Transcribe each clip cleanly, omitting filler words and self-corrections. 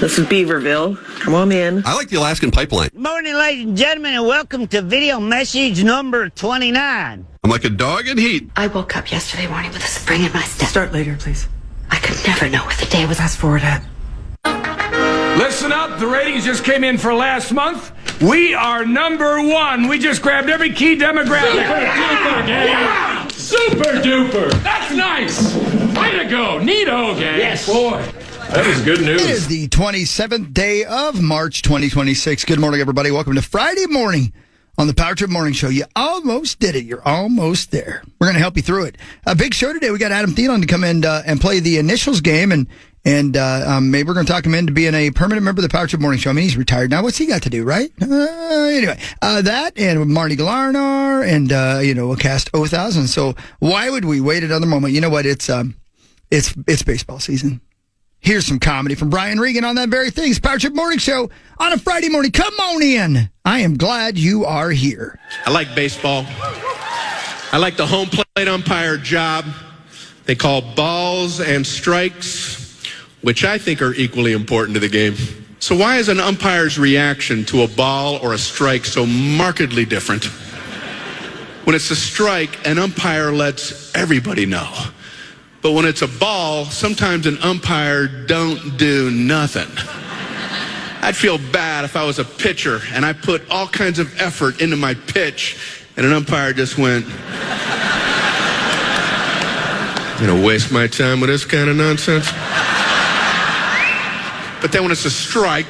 This is Beaverville. Come on in. I like the Alaskan pipeline. Good morning, ladies and gentlemen, and welcome to video message number 29. I'm like a dog in heat. I woke up yesterday morning with a spring in my step. Start later, please. I could never know what the day was. Fast forward ahead. Listen up, the ratings just came in for last month. We are number one. We just grabbed every key demographic. Yeah! Super duper. That's nice. Way to go. Neato, gang. Yes. Boy, that is good news. It is the 27th day of March 2026. Good morning, everybody. Welcome to Friday morning on the Power Trip Morning Show. You almost did it. You're almost there. We're going to help you through it. A big show today. We got Adam Thielen to come in and play the initials game, and maybe we're going to talk him into being a permanent member of the Power Trip Morning Show. I mean, he's retired now. What's he got to do, right? Anyway, that and Marty Glarnar and, we'll cast 0,000. So why would we wait another moment? You know what? It's baseball season. Here's some comedy from Brian Regan on that very thing. It's Power Trip Morning Show on a Friday morning. Come on in. I am glad you are here. I like baseball. I like the home plate umpire job. They call balls and strikes, which I think are equally important to the game. So why is an umpire's reaction to a ball or a strike so markedly different? When it's a strike, an umpire lets everybody know. But when it's a ball, sometimes an umpire don't do nothing. I'd feel bad if I was a pitcher and I put all kinds of effort into my pitch and an umpire just went, waste my time with this kind of nonsense? But then when it's a strike,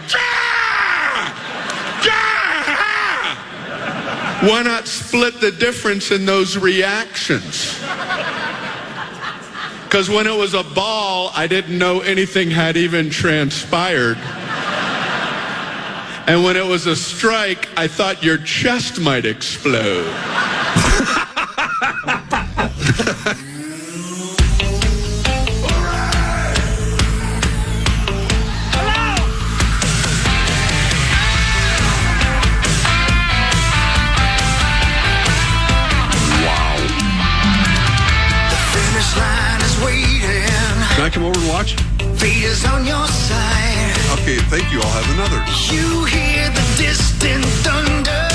why not split the difference in those reactions? Because when it was a ball, I didn't know anything had even transpired. And when it was a strike, I thought your chest might explode. Can I come over and watch? Fate is on your side. Okay, thank you. I'll have another. You hear the distant thunder.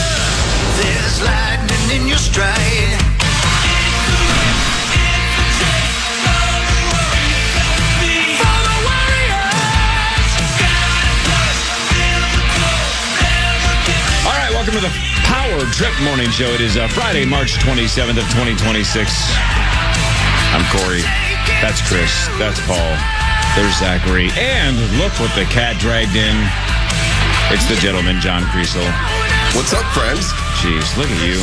There's lightning in your stride. For the warriors. All right, welcome to the Power Trip Morning Show. It is Friday, March 27th of 2026. I'm Corey. That's Chris. That's Paul. There's Zachary. And look what the cat dragged in. It's the gentleman, John Kriesel. What's up, friends? Jeez, look at you.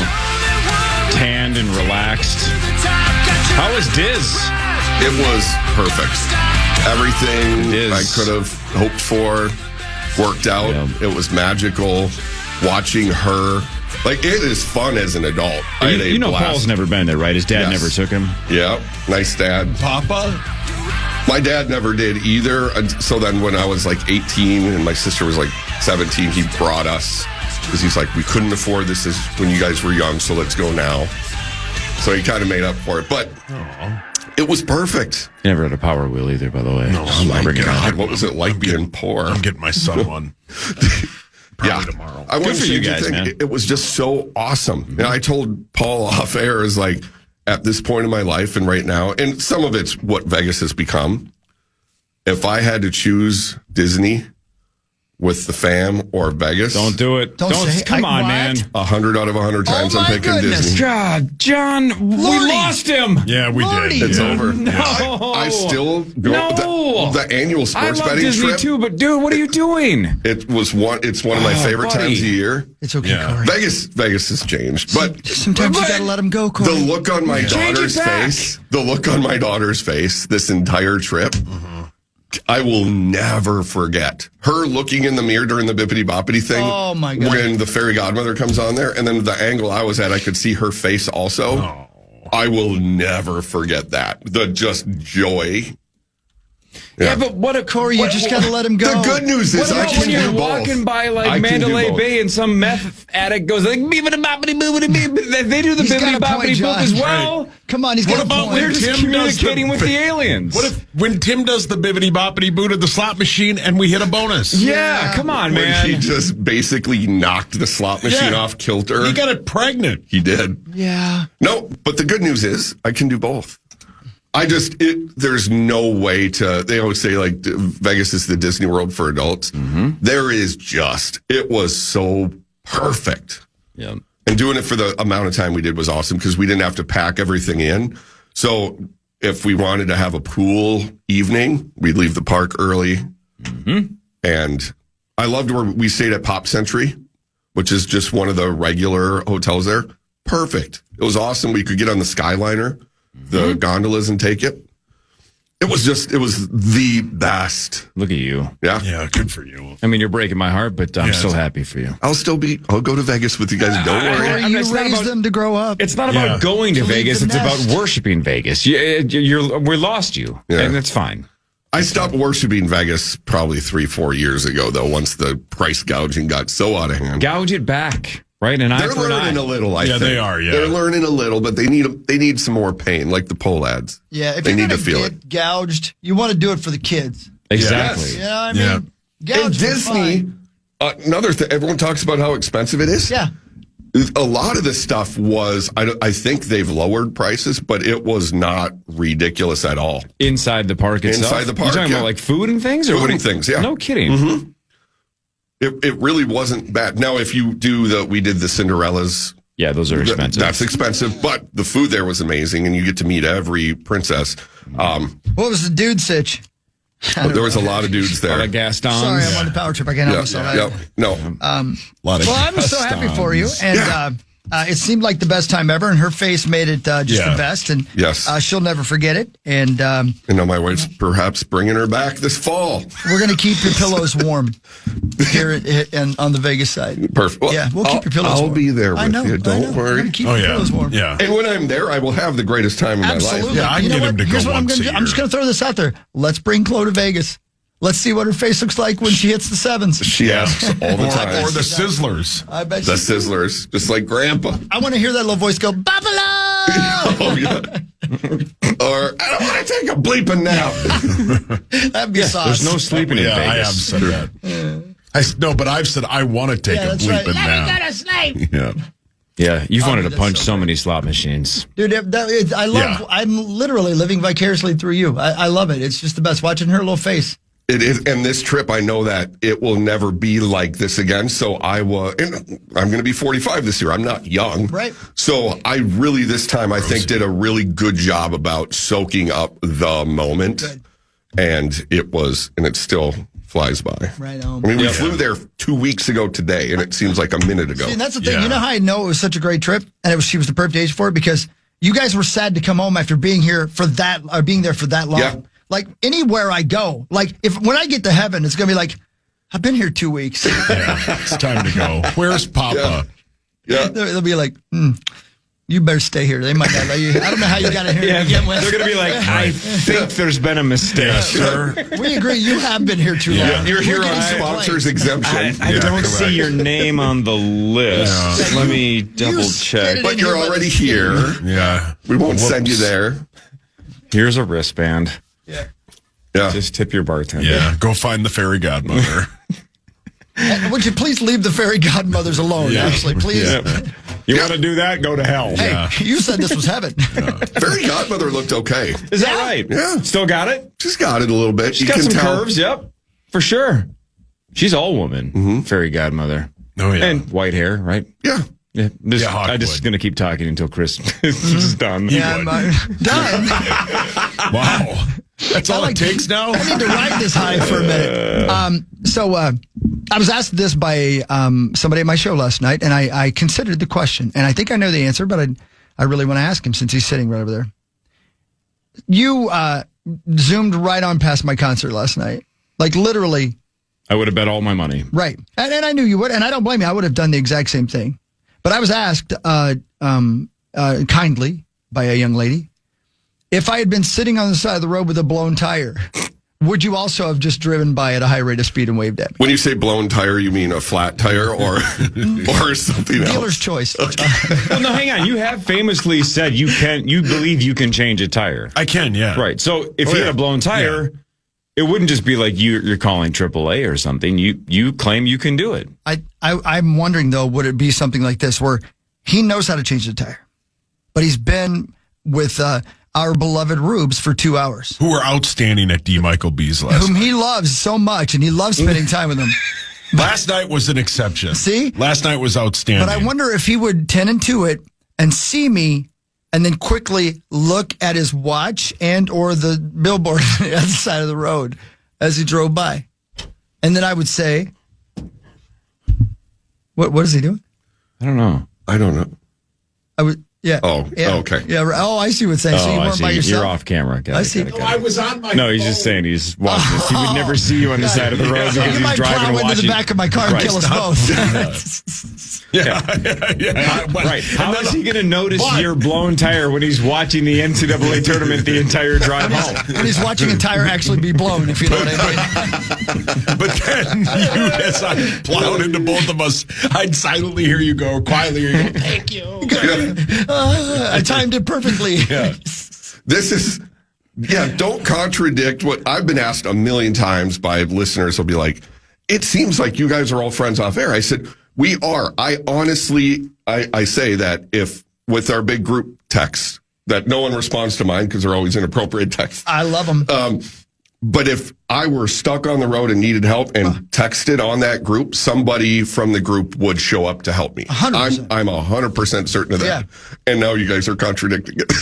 Tanned and relaxed. How was Diz? It was perfect. Everything I could have hoped for worked out. Yeah. It was magical. Watching her. Like, it is fun as an adult. You know Paul's never been there, right? His dad never took him? Yeah, nice dad. Papa? My dad never did either. So then when I was like 18 and my sister was like 17, he brought us. Because he's like, we couldn't afford this when you guys were young, so let's go now. So he kind of made up for it. But it was perfect. You never had a Power Wheel either, by the way. No, oh my God. What was it like being poor? I'm getting my son one. Yeah, tomorrow. I want for you guys, man. It was just so awesome. And I told Paul off air, is like, at this point in my life and right now, and some of it's what Vegas has become, if I had to choose Disney with the fam or Vegas. Don't do it. Don't say, come on, man. 100 out of 100 times I'm picking Disney. God, John, we lost him. Yeah, we did. It's over. No. I still go. No. The annual sports I love betting Disney trip. too, but dude, what are you doing? It's one of my favorite times a year. It's okay, Corey. Vegas has changed, but sometimes you gotta let him go, Corey. The look on my daughter's face. The look on my daughter's face this entire trip. I will never forget her looking in the mirror during the bippity boppity thing. Oh my God. When the fairy godmother comes on there, and then the angle I was at, I could see her face also. I will never forget that. The just joy Yeah, but what a Corey, you just got to let him go. The good news is What I about can when you're do both. walking by I like can do Mandalay both. Bay and some meth addict goes like bibbidi boppity boopity beep. They do the He's got bibbidi a point, boppity boop John. as well. Come on, he's What got a about point. They're when just Tim does communicating with the aliens. What if when Tim does the bibbity boppity boo to the slot machine and we hit a bonus? Yeah, come on, When man. he just basically knocked the slot machine Yeah. off kilter. He got it pregnant. He did. Yeah. No, but the good news is I can do both. There's no way to, they always say like Vegas is the Disney World for adults. There is it was so perfect. Yeah. And doing it for the amount of time we did was awesome because we didn't have to pack everything in. So if we wanted to have a pool evening, we'd leave the park early. And I loved where we stayed at Pop Century, which is just one of the regular hotels there. Perfect. It was awesome. We could get on the Skyliner, the gondolas, and take it. It was the best. Look at you. Yeah. Yeah, good for you. I mean, you're breaking my heart, but I'm Yeah, so it's- happy for you. I'll go to Vegas with you guys. Don't worry. Corey, I'm you just not raised about- them to grow up. It's not about Yeah. going to To leave Vegas. the It's about nest. worshiping Vegas. We lost you, Yeah. and that's fine. I stopped worshiping Vegas probably 3-4 years ago, though, once the price gouging got so out of hand. Gouge it back, right? An eye They're for an learning eye. a little, I Yeah, think. they are, yeah. They're learning a little, but they need some more pain, like the pole ads. Yeah, if they you're need going to to feel get it. gouged, you want to do it for the kids. Exactly. Yes. You know what I mean? Yeah. And Gouge is Disney, fine. another thing, everyone talks about how expensive it is. Yeah. A lot of this stuff was, I think they've lowered prices, but it was not ridiculous at all. Inside the park itself? Inside the park, You talking yeah. about like food and things? Or Food what and things, yeah. No kidding. It really wasn't bad. Now, if you we did the Cinderellas. Yeah, those are expensive. That's expensive, but the food there was amazing, and you get to meet every princess. What was the dude sitch? There was a lot of dudes there. A lot of Gastons. Sorry, I'm on the power trip. I can't help myself. No. A lot of Well, I'm so happy for you. And it seemed like the best time ever, and her face made it just the best. And Yes. she'll never forget it. And My wife's perhaps bringing her back this fall. we're going to keep your pillows warm here on the Vegas side. Perfect. Well, Yeah, we'll keep your pillows warm. I'll be there I with know, you. I Don't know. We're worry. gonna keep Oh, your yeah. pillows warm. Yeah. And when I'm there, I will have the greatest time of my Absolutely. life. Yeah, I You know can get what? him to Here's go what I'm once going to a do. I'm just year. going to throw this out there. Let's bring Chloe to Vegas. Let's see what her face looks like when she hits the sevens. She asks all the time. Or the Sizzlers. I bet The she- Sizzlers, just like Grandpa. I want to hear that little voice go, Buffalo! Oh, yeah. Or, I don't want to take a bleeping nap. That'd be sauce. There's no sleeping in Yeah, I have Vegas. said that. No, but I've said I want to take Yeah, a that's right. bleeping Let nap. me go to sleep. Yeah. Yeah, you've wanted to that's punch so so many slot machines. Dude, I love, Yeah. I'm literally living vicariously through you. I love it. It's just the best. Watching her little face. It is, and this trip, I know that it will never be like this again. So I'm going to be 45 this year. I'm not young. Right. So I really, this time, I think, did a really good job about soaking up the moment. Good. And it still flies by. Right on. I mean, we flew there 2 weeks ago today, and it seems like a minute ago. See, and that's the thing. Yeah. You know how I know it was such a great trip, and she was the perfect age for it, because you guys were sad to come home after being there for that long. Yeah. Like anywhere I go, like when I get to heaven, it's gonna be like, I've been here 2 weeks. Yeah. It's time to go. Where's Papa? Yeah. They'll be like, you better stay here. They might not let you. I don't know how you got in here to begin with. They're going to be like, I think there's been a mistake. Yeah, sir. We agree. You have been here too long. You're here We're on getting sponsors complaints. exemption. I don't see your name on the list. Yeah. Let me double check. stated But you're already here. Yeah. We won't send you Whoops. there. Here's a wristband. Yeah. Just tip your bartender. Yeah. Go find the fairy godmother. Would you please leave the fairy godmothers alone? Yeah. Actually, please. You want to do that? Go to hell. Hey, you said this was heaven. Fairy Godmother looked okay. Is that right? Yeah. Still got it? She's got it a little bit. She's got some curves. Yep. For sure. She's all woman. Fairy godmother. Oh, yeah. And white hair, right? Yeah. Yeah. Yeah, I'm just Hawkwood. going to keep talking until Chris is done. Yeah, I'm done. Wow. That's all it takes now? I need to ride this high for a minute. So I was asked this by somebody at my show last night, and I considered the question, and I think I know the answer, but I really want to ask him since he's sitting right over there. You zoomed right on past my concert last night, like literally. I would have bet all my money. Right, and I knew you would, and I don't blame you. I would have done the exact same thing, but I was asked kindly by a young lady if I had been sitting on the side of the road with a blown tire, would you also have just driven by at a high rate of speed and waved at me? When you say blown tire, you mean a flat tire or something else? Dealer's choice. Well, no, hang on. You have famously said you believe you can change a tire. I can, yeah. Right. So if you had a blown tire, it wouldn't just be like you're calling AAA or something. You claim you can do it. I'm wondering, though, would it be something like this where he knows how to change the tire, but he's been with our beloved Rubes for 2 hours. Who are outstanding at D. Michael B's last Whom night. he loves so much, and he loves spending time with him. Last night was an exception. See? Last night was outstanding. But I wonder if he would tend into it and see me and then quickly look at his watch and or the billboard on the other side of the road as he drove by. And then I would say, what is he doing? I don't know. I would, yeah. Oh, yeah. okay. Yeah. Oh, I see what you're saying. So you I weren't see. by yourself. You're off camera. I see. I was on my No, he's just saying he's watching this. He would never see you on the side of the road because You he's might driving plow and into watching. the back of my car and Right. kill us both. Yeah. Right. How is he going to notice your blown tire when he's watching the NCAA tournament the entire drive home? And he's watching a tire actually be blown, if you know what I mean. But then you, as I plowed into both of us, I'd silently hear you go, quietly hear you go, thank you. I timed it perfectly. Yeah. This is, don't contradict what I've been asked a million times by listeners. Will be like, it seems like you guys are all friends off air. I said, we are. I honestly, I say that if with our big group text that no one responds to mine because they're always inappropriate texts. I love them. But if I were stuck on the road and needed help and texted on that group, somebody from the group would show up to help me. 100%. I'm 100% certain of that. Yeah. And now you guys are contradicting it.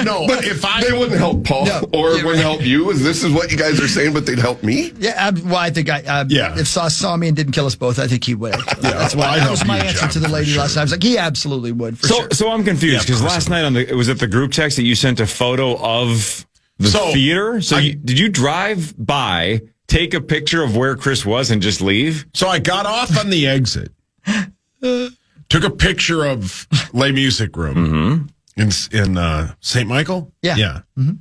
No, but if They wouldn't help Paul or wouldn't help you. This is what you guys are saying, but they'd help me? Yeah, well, I think if Sauce saw me and didn't kill us both, I think he would. That's why that was my answer to the lady last night. I was like, he absolutely would, for sure. So I'm confused because last night it was at the group text that you sent a photo of the theater. So did you drive by, take a picture of where Chris was, and just leave? So I got off on the exit, took a picture of Les Music Room in St. Michael. Yeah. Mm-hmm.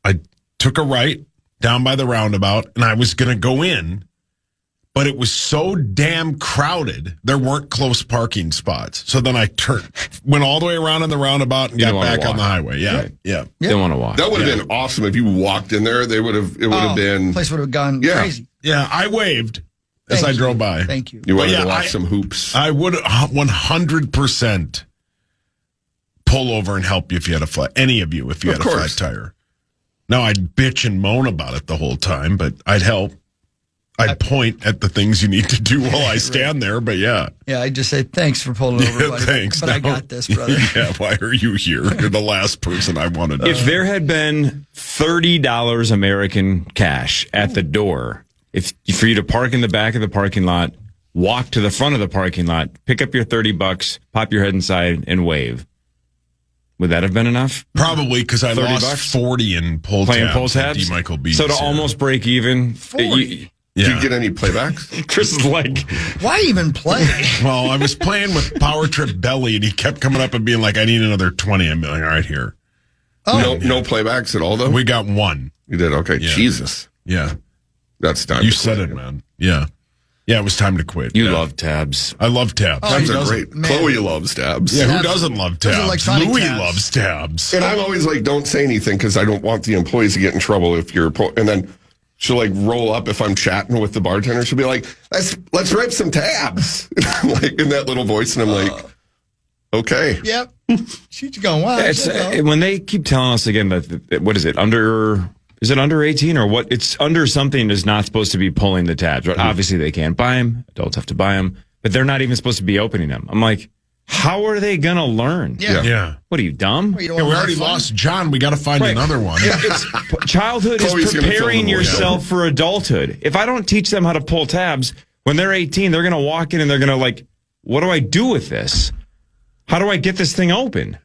I took a right down by the roundabout, and I was going to go in, but it was so damn crowded, there weren't close parking spots. So then I went all the way around on the roundabout and got back on the highway. Yeah, Right. yeah. Didn't want to walk. That would have been awesome if you walked in there. It would have been. The place would have gone crazy. Yeah, I waved as I drove by. Thank you. You wanted to watch some hoops. I would 100% pull over and help you if you had a flat. Any of you, if you had a flat tire. Now, I'd bitch and moan about it the whole time, but I'd help. I'd point at the things you need to do while I stand there, but yeah. Yeah, I'd just say, thanks for pulling over, buddy. Thanks. But I got this, brother. Yeah, why are you here? You're the last person I wanted to. If there had been $30 American cash at the door, for you to park in the back of the parking lot, walk to the front of the parking lot, pick up your $30, pop your head inside, and wave, would that have been enough? Probably, because I lost $30? 40 in pull Playing tabs. pull tabs? Michael B. So to almost break even, Did you get any playbacks? Chris is like, why even play? Well, I was playing with Power Trip Belly, and he kept coming up and being like, I need another 20. I'm like, all right, here. Oh. No playbacks at all, though? We got one. You did? Okay. Yeah. Jesus. Yeah. That's time You to said quit. it, man. Yeah. Yeah, it was time to quit. you love tabs. I love tabs. Tabs he are doesn't, great. man. Chloe loves tabs. Yeah, who Tabs. doesn't love Those are tabs? electronic Louis tabs. loves tabs. And I'm always like, don't say anything because I don't want the employees to get in trouble if you're. And then she'll like roll up if I'm chatting with the bartender. She'll be like, let's rip some tabs. Like in that little voice. And I'm like, okay. Yep. She's going, wow. It's, when they keep telling us again that what is it, is it under 18 or what? It's under something is not supposed to be pulling the tabs. But obviously they can't buy them. Adults have to buy them. But they're not even supposed to be opening them. I'm like, how are they going to learn? Yeah. What are you, dumb? You Yeah, we already lost John. We got to find another one. Childhood Chloe's is gonna fill preparing the void. yourself for adulthood. If I don't teach them how to pull tabs, when they're 18, they're going to walk in and they're going to like, what do I do with this? How do I get this thing open?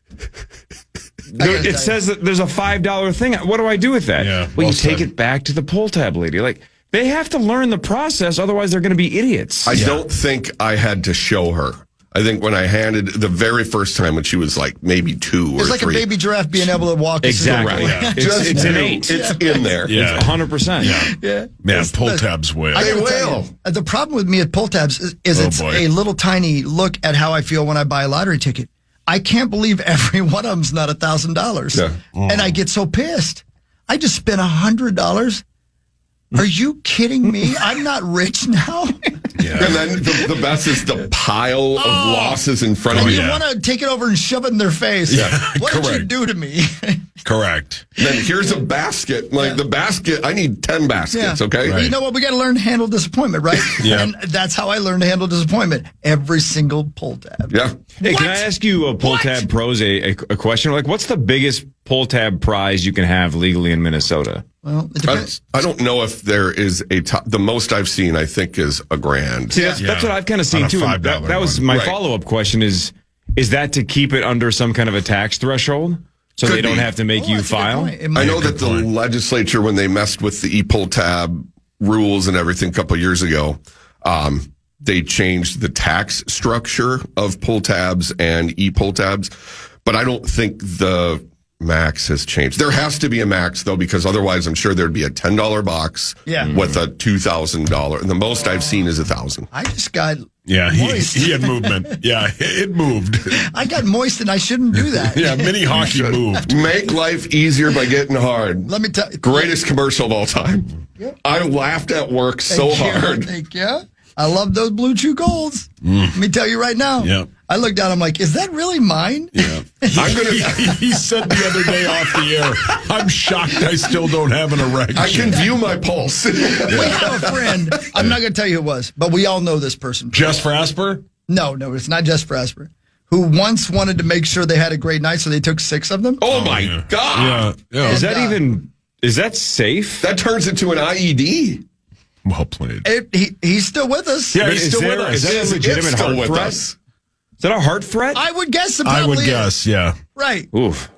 It says that there's a $5 thing. What do I do with that? Yeah, well, you said. take it back to the pull tab lady. Like, they have to learn the process, otherwise they're going to be idiots. I don't think I had to show her. I think when I handed the very first time when she was like maybe 2 or It's like 3. a baby giraffe being able to walk. Exactly. Yeah. It's innate. It's in there. Yeah. It's 100%. Yeah. Man, pull tabs way. I gotta tell will. you, the problem with me at pull tabs is it's boy. a little tiny look at how I feel when I buy a lottery ticket. I can't believe every one of them's not $1,000. Yeah. And I get so pissed. I just spent $100. Are you kidding me? I'm not rich now. Yeah. And then the best is the pile of losses in front of And you. you want to take it over and shove it in their face. Yeah. What did you Correct. do to me? Correct. Then here's a basket. Like the basket, I need 10 baskets, okay? But you know what? We got to learn to handle disappointment, right? Yeah. And that's how I learned to handle disappointment. Every single pull tab. Yeah. Hey, What? can I ask you, pull tab pros, a question? Like, what's the biggest pull tab prize you can have legally in Minnesota? Well, it depends. I don't know if there is a top. The most I've seen, I think, is $1,000. See, that's what I've kind of seen On a too. $5 That was one. my Right. follow-up question is that to keep it under some kind of a tax threshold so Could they don't be. have to make you That's a good file? point. It I might- know that the legislature, when they messed with the e-pull tab rules and everything a couple of years ago, they changed the tax structure of pull tabs and e-pull tabs. But I don't think the max has changed. There has to be a max, though, because otherwise I'm sure there'd be a $10 box with a $2,000. And the most I've seen is $1,000. I just got Yeah, moist. he had movement. Yeah, it moved. I got moist and I shouldn't do that. Yeah, mini hockey moved. Make life easier by getting hard. Let me tell you. Greatest commercial of all time. I laughed at work so Thank you. hard. Thank you. I love those Blue Chew Golds. Let me tell you right now. Yeah. I looked down. I'm like, is that really mine? Yeah. I'm gonna. He said the other day off the air, I'm shocked I still don't have an erection. I can view my pulse. We have a friend. I'm not going to tell you who it was, but we all know this person. Just for Asper? No, it's not just for Asper. Who once wanted to make sure they had a great night, so they took 6 of them. Oh my yeah. God. Yeah. Is that safe? That turns into an IED. Well played. He's still with us. Yeah, But he's is still there- with us. is that a It's legitimate still heart with threat? us. Is that a heart threat? I would guess it I probably would guess, yeah. Right. Oof,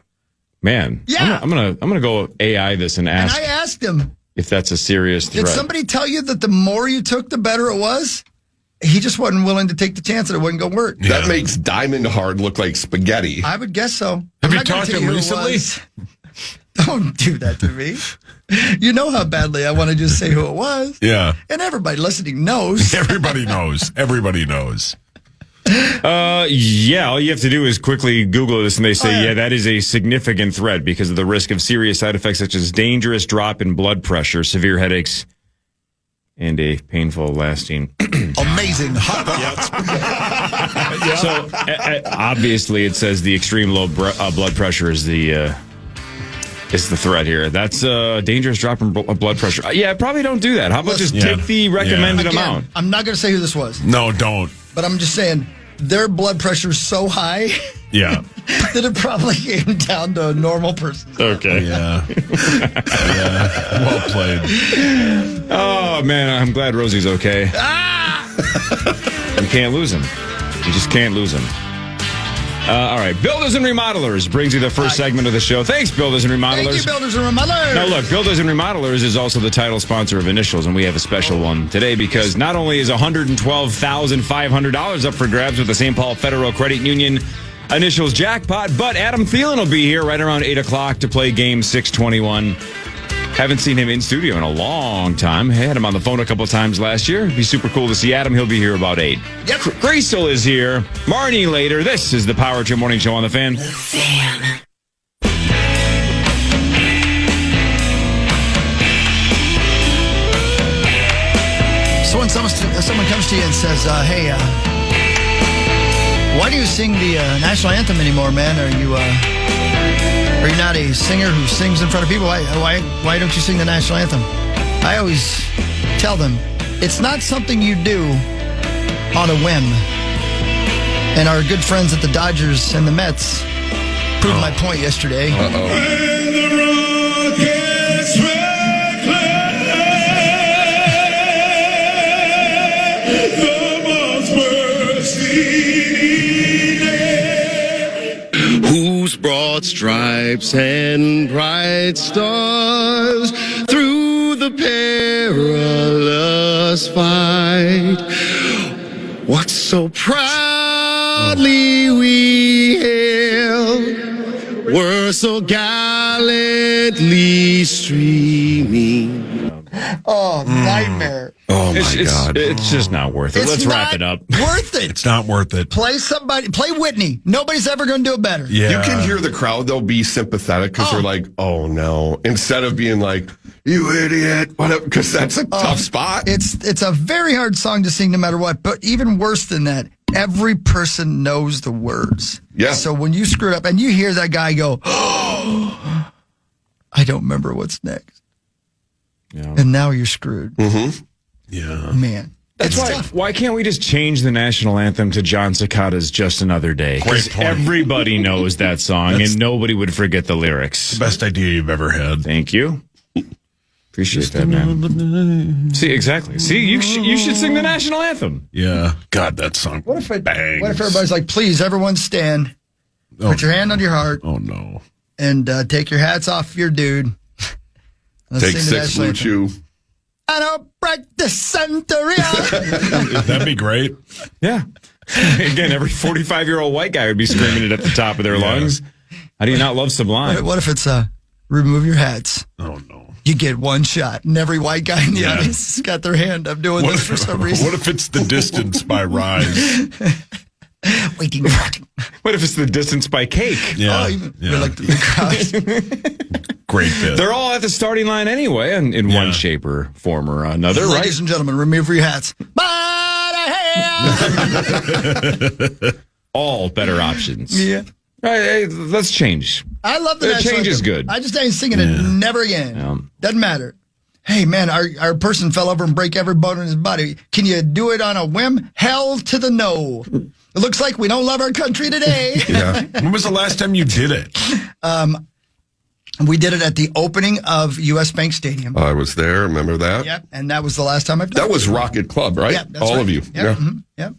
man. Yeah. I'm gonna go AI this and And ask I asked him, if that's a serious did threat. somebody tell you that the more you took, the better it was? He just wasn't willing to take the chance that it wasn't going to work. That makes Diamond Hard look like spaghetti. I would guess so. Have I'm you not gonna talked to tell him who it recently? was. Don't do that to me. You know how badly I want to just say who it was. Yeah. And everybody listening knows. Everybody knows. Everybody knows. Yeah, all you have to do is quickly Google this, and they say, that is a significant threat because of the risk of serious side effects such as dangerous drop in blood pressure, severe headaches, and a painful lasting. Amazing hot So obviously, it says the extreme low blood pressure is the threat here. That's a dangerous drop in blood pressure. Yeah, probably don't do that. How about just take the recommended Again, amount? I'm not going to say who this was, No, don't. but I'm just saying their blood pressure's so high Yeah. that it probably came down to a normal person. Okay. Yeah. Yeah. Well played. Oh man, I'm glad Rosie's okay. You can't lose him. You just can't lose him. All right, Builders and Remodelers brings you the first segment of the show. Thanks, Builders and Remodelers. Thank you, Builders and Remodelers. Now, look, Builders and Remodelers is also the title sponsor of Initials, and we have a special one today because not only is $112,500 up for grabs with the St. Paul Federal Credit Union Initials jackpot, but Adam Thielen will be here right around 8 o'clock to play game 621. Haven't seen him in studio in a long time. Had him on the phone a couple of times last year. It'd be super cool to see Adam. He'll be here about 8. Yep. Kriesel is here. Marnie later. This is the Power Trip Morning Show on the Fan. So when someone comes to you and says, hey, why do you sing the national anthem anymore, man? Are you not a singer who sings in front of people? Why don't you sing the national anthem? I always tell them, it's not something you do on a whim. And our good friends at the Dodgers and the Mets proved my point yesterday. Whose broad stripes and bright stars through the perilous fight. What's so proud proudly we hailed, were so gallantly streaming. Oh, nightmare. Oh, my God. It's just not worth it. Let's wrap it up. Worth it. It's not worth it. Play Whitney. Nobody's ever going to do it better. Yeah. You can hear the crowd, though, be sympathetic because they're like, oh, no. Instead of being like, you idiot, whatever, because that's a tough spot. It's a very hard song to sing no matter what. But even worse than that, every person knows the words. Yeah. So when you screw it up and you hear that guy go, oh, I don't remember what's next. Yeah. And now you're screwed. Mm-hmm. Yeah. Man. That's why can't we just change the national anthem to John Cicada's Just Another Day? Great point. Everybody knows that song, and nobody would forget the lyrics. Best idea you've ever had. Thank you. Appreciate that, man. See, exactly. See, you should sing the national anthem. Yeah. God, that song. What if bangs. What if everybody's like, please, everyone stand, put your hand on your heart, Oh, no. and take your hats off your dude. Let's Take sing the 6 national Blue anthem. Chew. I don't break the century. That'd be great. Yeah. Again, every 45-year-old white guy would be screaming it at the top of their lungs. How do you not love Sublime? What if it's remove your hats? Oh, no. You get one shot, and every white guy in the audience has got their hand up doing this for some reason. What if it's The Distance by Rise? Waiting. What if it's The Distance by Cake? Yeah. We're like the crowd. Great bit. They're all at the starting line anyway, in one shape or form or another, right? Ladies and gentlemen, remove your hats. All better options. Yeah. Right, hey, let's change. I love the The national change is anthem. good. I just ain't singing it never again. Yeah. Doesn't matter. Hey, man, our person fell over and break every bone in his body. Can you do it on a whim? Hell to the no. It looks like we don't love our country today. Yeah. When was the last time you did it? We did it at the opening of U.S. Bank Stadium. I was there. Remember that? Yep, and that was the last time I've done it. That was Rocket Club, right? Yeah, that's All right. of you. Yep, Yeah.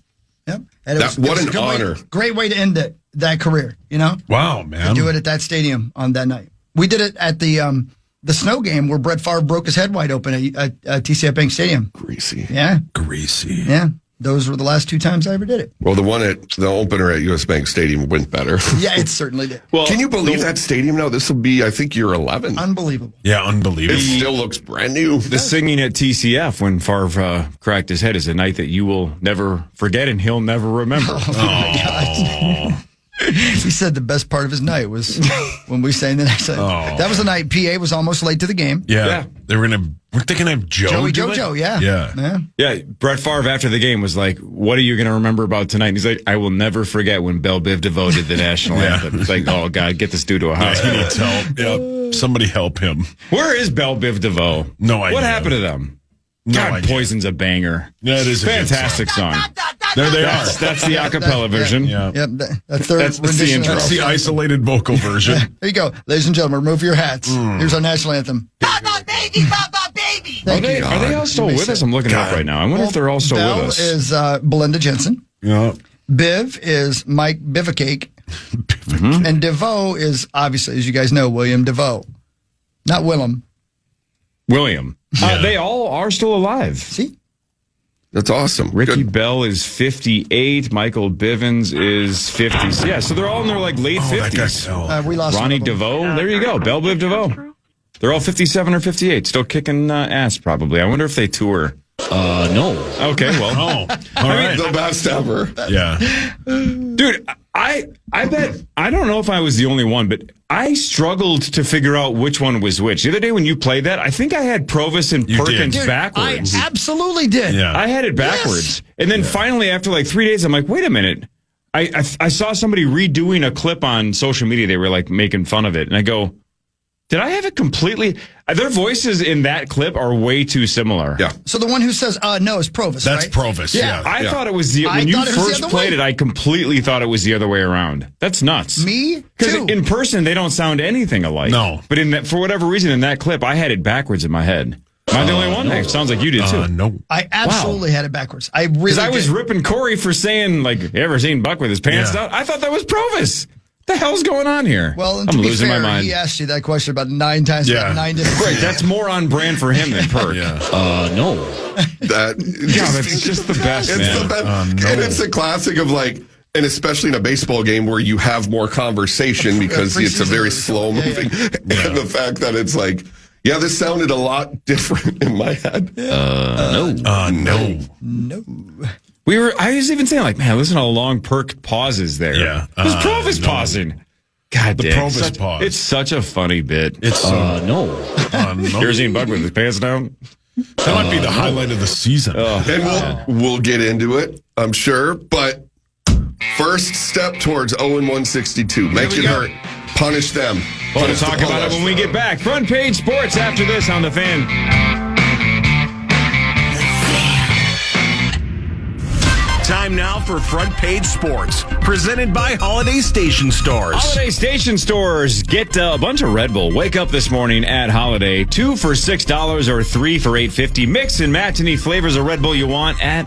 Yep. And it What was a an good honor. Great way to end that career, you know? Wow, To man. do it at that stadium on that night. We did it at the snow game where Brett Favre broke his head wide open at TCF Bank Stadium. Greasy. Yeah. Greasy. Yeah. Those were the last 2 times I ever did it. Well, the opener at U.S. Bank Stadium went better. Yeah, it certainly did. Well, Can you believe that stadium now? This will be, I think, year 11. Unbelievable. Yeah, unbelievable. It still looks brand new. The singing at TCF when Favre cracked his head is a night that you will never forget and he'll never remember. He said the best part of his night was when we sang the next night. Oh. That was the night PA was almost late to the game. Yeah. Weren't they going to have Joe do it? JoJo, yeah. Yeah. Yeah, Brett Favre after the game was like, "What are you going to remember about tonight?" And he's like, "I will never forget when Belle Biv DeVoe did the national anthem." It's like, "Oh God, get this dude to a He hospital." needs help. Yeah. Somebody help him. Where is Belle Biv DeVoe? No idea. What happened to them? No God, idea. Poison's a banger. Yeah, it is a good Fantastic song. There they are. That's the acapella version. Yeah. Yep, that's their That's the rendition. intro. That's the isolated vocal version. There you go. Ladies and gentlemen, remove your hats. Here's our national anthem. Baba baby, Baba baby. Are they all still with us? I'm looking it up right now. I wonder if they're all still Belle with us. is Belinda Jensen. Yeah. Biv is Mike Bivacake. And DeVoe is, obviously, as you guys know, William DeVoe. Not Willem. William. They all are still alive. See? That's awesome. Ricky Good. Bell is 58. Michael Bivens is 50. Yeah, so they're all in their late That guy 50s. fell. We lost Ronnie one of them. DeVoe. There you go. Belle Biv DeVoe. They're all 57 or 58. Still kicking ass, probably. I wonder if they tour. No. Okay, well. Oh, all right. The best ever. Yeah. Dude, I bet, I don't know if I was the only one, but I struggled to figure out which one was which. The other day when you played that, I think I had Provis and You did. Perkins Dude, backwards. I absolutely did. Yeah. I had it backwards. And then finally, after 3 days, I'm like, wait a minute. I saw somebody redoing a clip on social media. They were making fun of it. And I go, did I have it completely? Their voices in that clip are way too similar. Yeah. So the one who says no is Provis, That's right? Provis. Yeah. I thought it was I when you thought it was the first other played way. it, I completely thought it was the other way around. That's nuts. Me Because too. in person, they don't sound anything alike. No. But for whatever reason, in that clip, I had it backwards in my head. Am I the only one? It sounds like you did too. No. I absolutely had it backwards. I really Because I was did. ripping Corey for saying, you ever seen Buck with his pants Yeah. down? I thought that was Provis. What the hell's going on here? Well, and I'm to be losing fair, my mind. he asked you that question about 9 times, Yeah. about 9 different Right, that's more on brand for him than Perk. Yeah. No. That Yeah, that's just the best, It's man. the best. No. And it's a classic of And especially in a baseball game where you have more conversation because it's a very slow moving. And the fact that it's like, yeah, this sounded a lot different in my head. No. I was even saying, like, man, listen to long perk pauses there. Yeah. Because Prov is pausing. God The damn. Provis pause. It's such a funny bit. It's no. Kerosene Bug with his pants down. That might be the highlight of the season. And we'll get into it, I'm sure. But first step towards 0-162. Make it hurt. Punish them. Well, we'll talk about it when we get back. Front Page Sports after this on The Fan. Time now for Front Page Sports, presented by Holiday Station Stores. Holiday Station Stores. Get a bunch of Red Bull. Wake up this morning at Holiday. 2 for $6 or 3 for $8.50. Mix and match any flavors of Red Bull you want at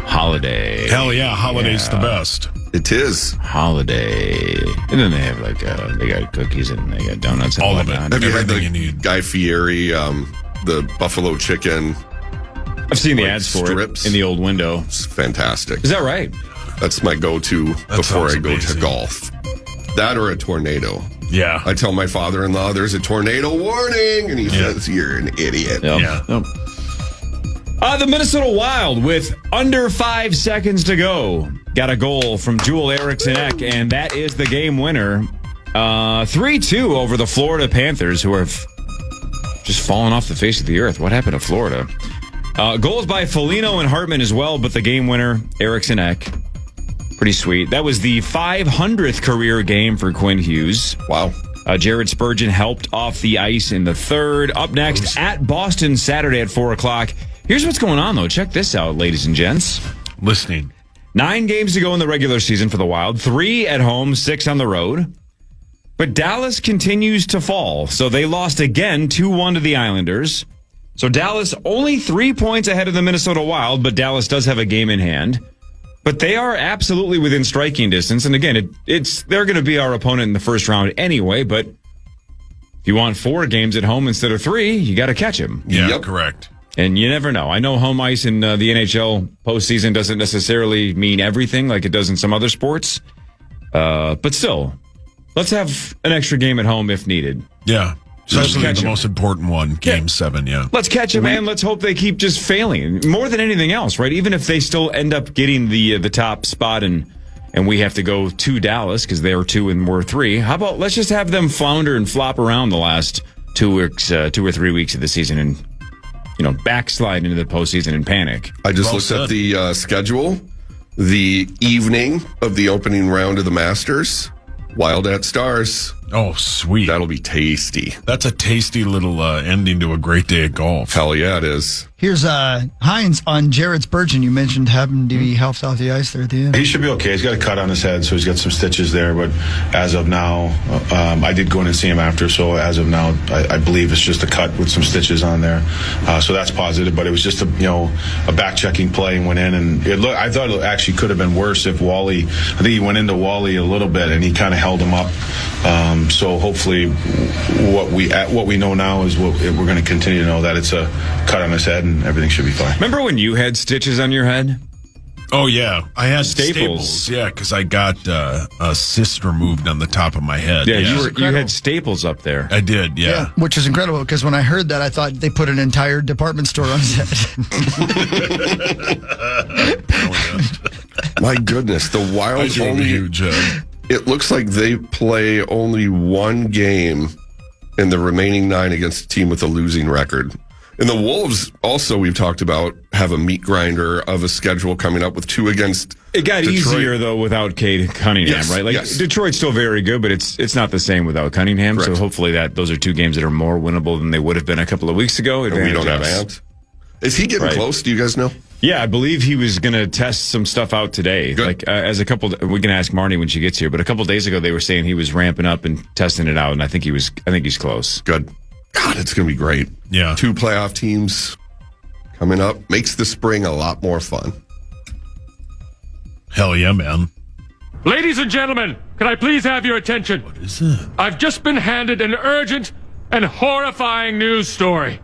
Holiday. Hell yeah, Holiday's the best. It is. Holiday. And then they have they got cookies and they got donuts and all of it. Have you had the you need. Guy Fieri, the buffalo chicken? I've seen the ads for strips. it in the old window. It's fantastic. Is that right? That's my go-to before I go to golf. That or a tornado. Yeah. I tell my father-in-law there's a tornado warning, and he says, you're an idiot. Yep. Yeah. Yep. The Minnesota Wild, with under 5 seconds to go, got a goal from Joel Eriksson-Ek, and that is the game winner. 3-2 over the Florida Panthers, who have just fallen off the face of the earth. What happened to Florida? Goals by Foligno and Hartman as well, but the game winner, Eriksson-Ek. Pretty sweet. That was the 500th career game for Quinn Hughes. Wow. Jared Spurgeon helped off the ice in the third. Up next at Boston Saturday at 4 o'clock. Here's what's going on, though. Check this out, ladies and gents. Listening. 9 games to go in the regular season for the Wild. 3 at home, 6 on the road. But Dallas continues to fall. So they lost again 2-1 to the Islanders. So Dallas only 3 points ahead of the Minnesota Wild, but Dallas does have a game in hand. But they are absolutely within striking distance. And again, they're going to be our opponent in the first round anyway. But if you want 4 games at home instead of 3, you got to catch them. Yeah, correct. And you never know. I know home ice in the NHL postseason doesn't necessarily mean everything like it does in some other sports. But still, let's have an extra game at home if needed. Yeah. Especially the most important one, Game 7, yeah. Let's catch them, man. Let's hope they keep just failing. More than anything else, right? Even if they still end up getting the top spot and we have to go to Dallas because they're 2 and we're 3, how about let's just have them flounder and flop around the last 2 or 3 weeks of the season and, backslide into the postseason and panic. I just looked at the schedule. The evening of the opening round of the Masters, Wild at Stars. Oh, sweet. That'll be tasty. That's a tasty little ending to a great day of golf. Hell yeah, it is. Here's Hines on Jared Spurgeon. You mentioned having to be helped off the ice there at the end. He should be okay. He's got a cut on his head, so he's got some stitches there. But as of now, I did go in and see him after. So as of now, I believe it's just a cut with some stitches on there. So that's positive. But it was just a back checking play and went in, and I thought it actually could have been worse if Wally. I think he went into Wally a little bit, and he kind of held him up. So hopefully, what we know now is we're going to continue to know that it's a cut on his head, and everything should be fine. Remember when you had stitches on your head? Oh, yeah. I had staples. Yeah, because I got a cyst removed on the top of my head. Yeah, you had staples up there. I did, yeah. Which is incredible, because when I heard that, I thought they put an entire department store on set. My goodness, the Wild only huge. It looks like they play only 1 game in the remaining 9 against a team with a losing record. And the Wolves, also, we've talked about, have a meat grinder of a schedule coming up with 2 against It got Detroit. Easier, though, without Cade Cunningham, right? Detroit's still very good, but it's not the same without Cunningham. Correct. So hopefully those are 2 games that are more winnable than they would have been a couple of weeks ago. And we don't have Ant. Is he getting close? Do you guys know? Yeah, I believe he was going to test some stuff out today. Good. Like we can ask Marnie when she gets here, but a couple of days ago they were saying he was ramping up and testing it out, and I think he's close. Good. God, it's going to be great. Yeah. 2 playoff teams coming up makes the spring a lot more fun. Hell yeah, man. Ladies and gentlemen, can I please have your attention? What is it? I've just been handed an urgent and horrifying news story.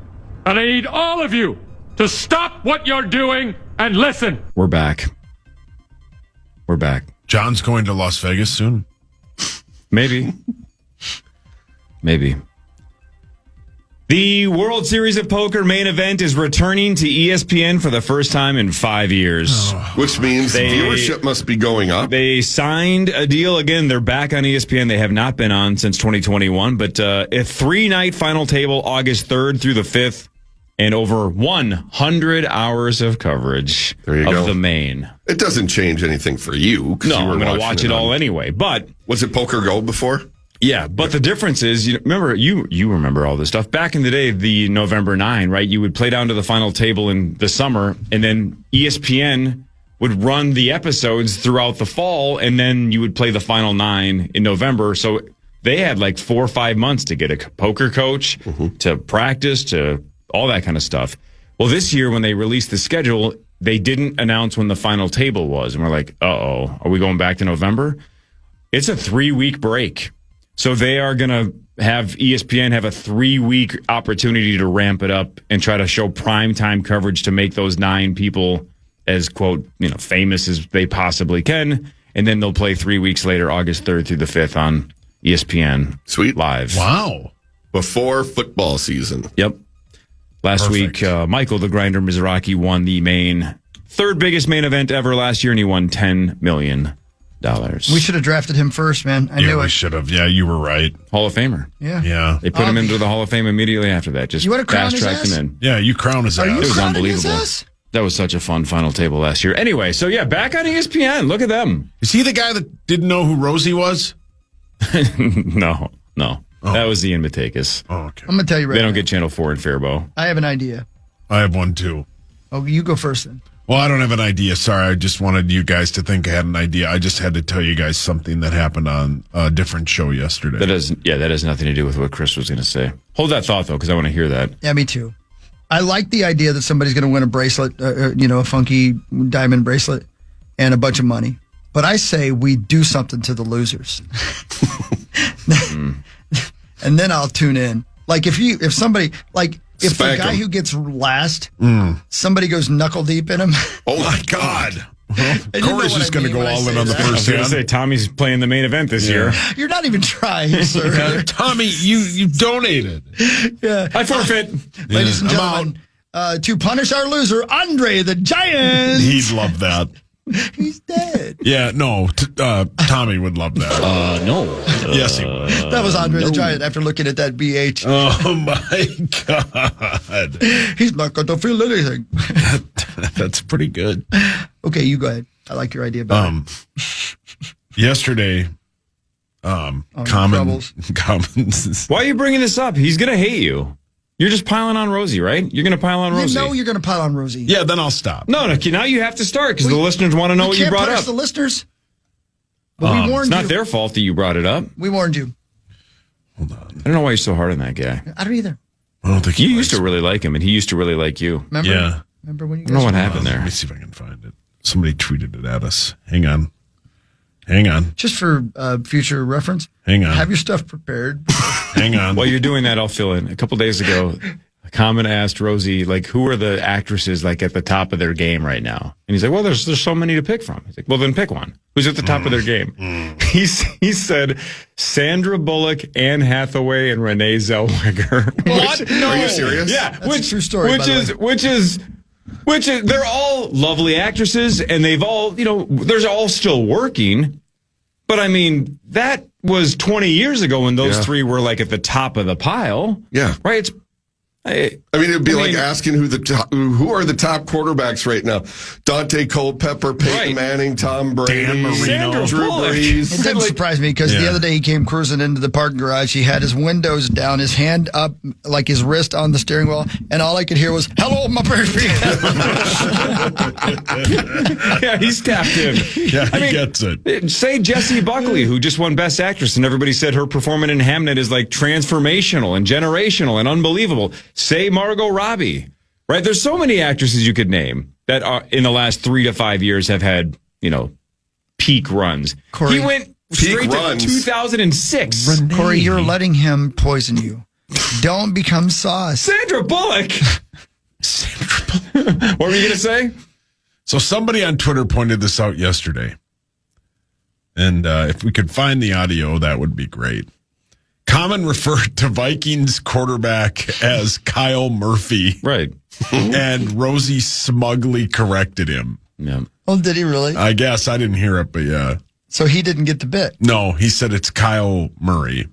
And I need all of you to stop what you're doing and listen. We're back. John's going to Las Vegas soon. Maybe. The World Series of Poker main event is returning to ESPN for the first time in 5 years. Which means viewership must be going up. They signed a deal again. They're back on ESPN. They have not been on since 2021, but a 3-night final table, August 3rd through the 5th, and over 100 hours of coverage of the main. It doesn't change anything for you. No, I'm going to watch it all anyway. But was it Poker Go before? Yeah, but the difference is, you remember all this stuff. Back in the day, the November 9, right? You would play down to the final table in the summer, and then ESPN would run the episodes throughout the fall, and then you would play the final 9 in November. So they had like 4 or 5 months to get a poker coach, to practice, to all that kind of stuff. Well, this year when they released the schedule, they didn't announce when the final table was. And we're like, uh-oh, are we going back to November? It's a 3-week break. So they are going to have ESPN have a 3-week opportunity to ramp it up and try to show primetime coverage to make those 9 people as, quote, famous as they possibly can. And then they'll play 3 weeks later, August 3rd through the 5th on ESPN. Sweet. Live. Wow. Before football season. Yep. Last week, Michael the Grinder Mizraki won the third biggest main event ever last year, and he won $10 million. We should have drafted him first, man. I knew it. We should have. Yeah, you were right. Hall of Famer. Yeah. They put him into the Hall of Fame immediately after that. Just fast-tracked him in. Yeah, you crown his ass. It was unbelievable. That was such a fun final table last year. Anyway, so yeah, back on ESPN. Look at them. Is he the guy that didn't know who Rosie was? No. That was Ian Matakis. Oh, okay. I'm going to tell you right now. They don't get Channel 4 in Faribault. I have an idea. I have one, too. Oh, you go first, then. Well, I don't have an idea. Sorry, I just wanted you guys to think I had an idea. I just had to tell you guys something that happened on a different show yesterday. That has nothing to do with what Chris was going to say. Hold that thought, though, because I want to hear that. Yeah, me too. I like the idea that somebody's going to win a bracelet, a funky diamond bracelet, and a bunch of money. But I say we do something to the losers. And then I'll tune in. Like if the guy who gets last, somebody goes knuckle deep in him. Oh my God. Corey's just going to go all in on the first I was going to say, Tommy's playing the main event this year. You're not even trying, sir. Tommy, you donated. Yeah. I forfeit. Ladies and gentlemen, to punish our loser, Andre the Giant. He'd love that. He's dead. Yeah, no. Tommy would love that. No. Yes, he would. That was Andre the Giant after looking at that BH. Oh, my God. He's not going to feel anything. That's pretty good. Okay, you go ahead. I like your idea better. Yesterday, Commons. Why are you bringing this up? He's going to hate you. You're just piling on Rosie, right? You're going to pile on Rosie. You know you're going to pile on Rosie. Yeah, then I'll stop. No, now you have to start because the listeners want to know what you brought up. The listeners. But we warned you. It's not their fault that you brought it up. We warned you. Hold on. I don't know why you're so hard on that guy. I don't either. I don't think you used to really like him, and he used to really like you. Remember? Yeah. Remember when you guys I don't know what happened there. Let me see if I can find it. Somebody tweeted it at us. Hang on. Just for future reference. Hang on. Have your stuff prepared. Hang on. While you're doing that, I'll fill in. A couple days ago, Common asked Rosie, who are the actresses, at the top of their game right now? And he's like, well, there's so many to pick from. He's like, well, then pick one. Who's at the top of their game? He said Sandra Bullock, Anne Hathaway, and Renee Zellweger. What? No. Are you serious? Yeah. That's a true story, Which is, they're all lovely actresses, and they've all, they're all still working. But I mean, that was 20 years ago when those three were at the top of the pile. Yeah. Right? It would be like asking who are the top quarterbacks right now. Dante Culpepper, Peyton Manning, Tom Brady, Dan Marino, Drew Brees. It didn't surprise me because the other day he came cruising into the parking garage. He had his windows down, his hand up, his wrist on the steering wheel, and all I could hear was, hello, my baby. Yeah, he's tapped in. Yeah, he gets it. Say Jessie Buckley, who just won Best Actress, and everybody said her performance in Hamnet is transformational and generational and unbelievable. Say Margot Robbie, right? There's so many actresses you could name that are in the last 3 to 5 years have had, peak runs. Corey, he went straight to 2006. Corey, you're letting him poison you. Don't become sauce. Sandra Bullock. What were you going to say? So somebody on Twitter pointed this out yesterday. And if we could find the audio, that would be great. Common referred to Vikings quarterback as Kyle Murphy. Right. And Rosie smugly corrected him. Yeah. Oh, did he really? I guess I didn't hear it, but yeah. So he didn't get the bit. No, he said it's Kyle Murray.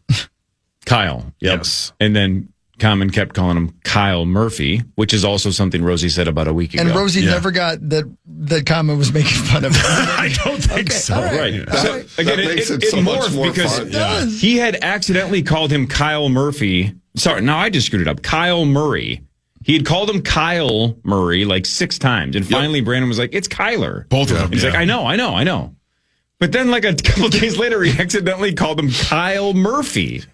Kyle. Yep. Yes. And then Common kept calling him Kyle Murphy, which is also something Rosie said about a week ago. And Rosie never got that Common was making fun of him. I don't think so. all Right. Yeah. So, again, That makes it so morphed much more because fun. It does. he had accidentally called him Kyle Murphy. Sorry, no, I just screwed it up. Kyle Murray. He had called him Kyle Murray like 6 times. And finally, Brandon was like, it's Kyler. Both of them. He's like, I know. But then like a couple days later, he accidentally called him Kyle Murphy.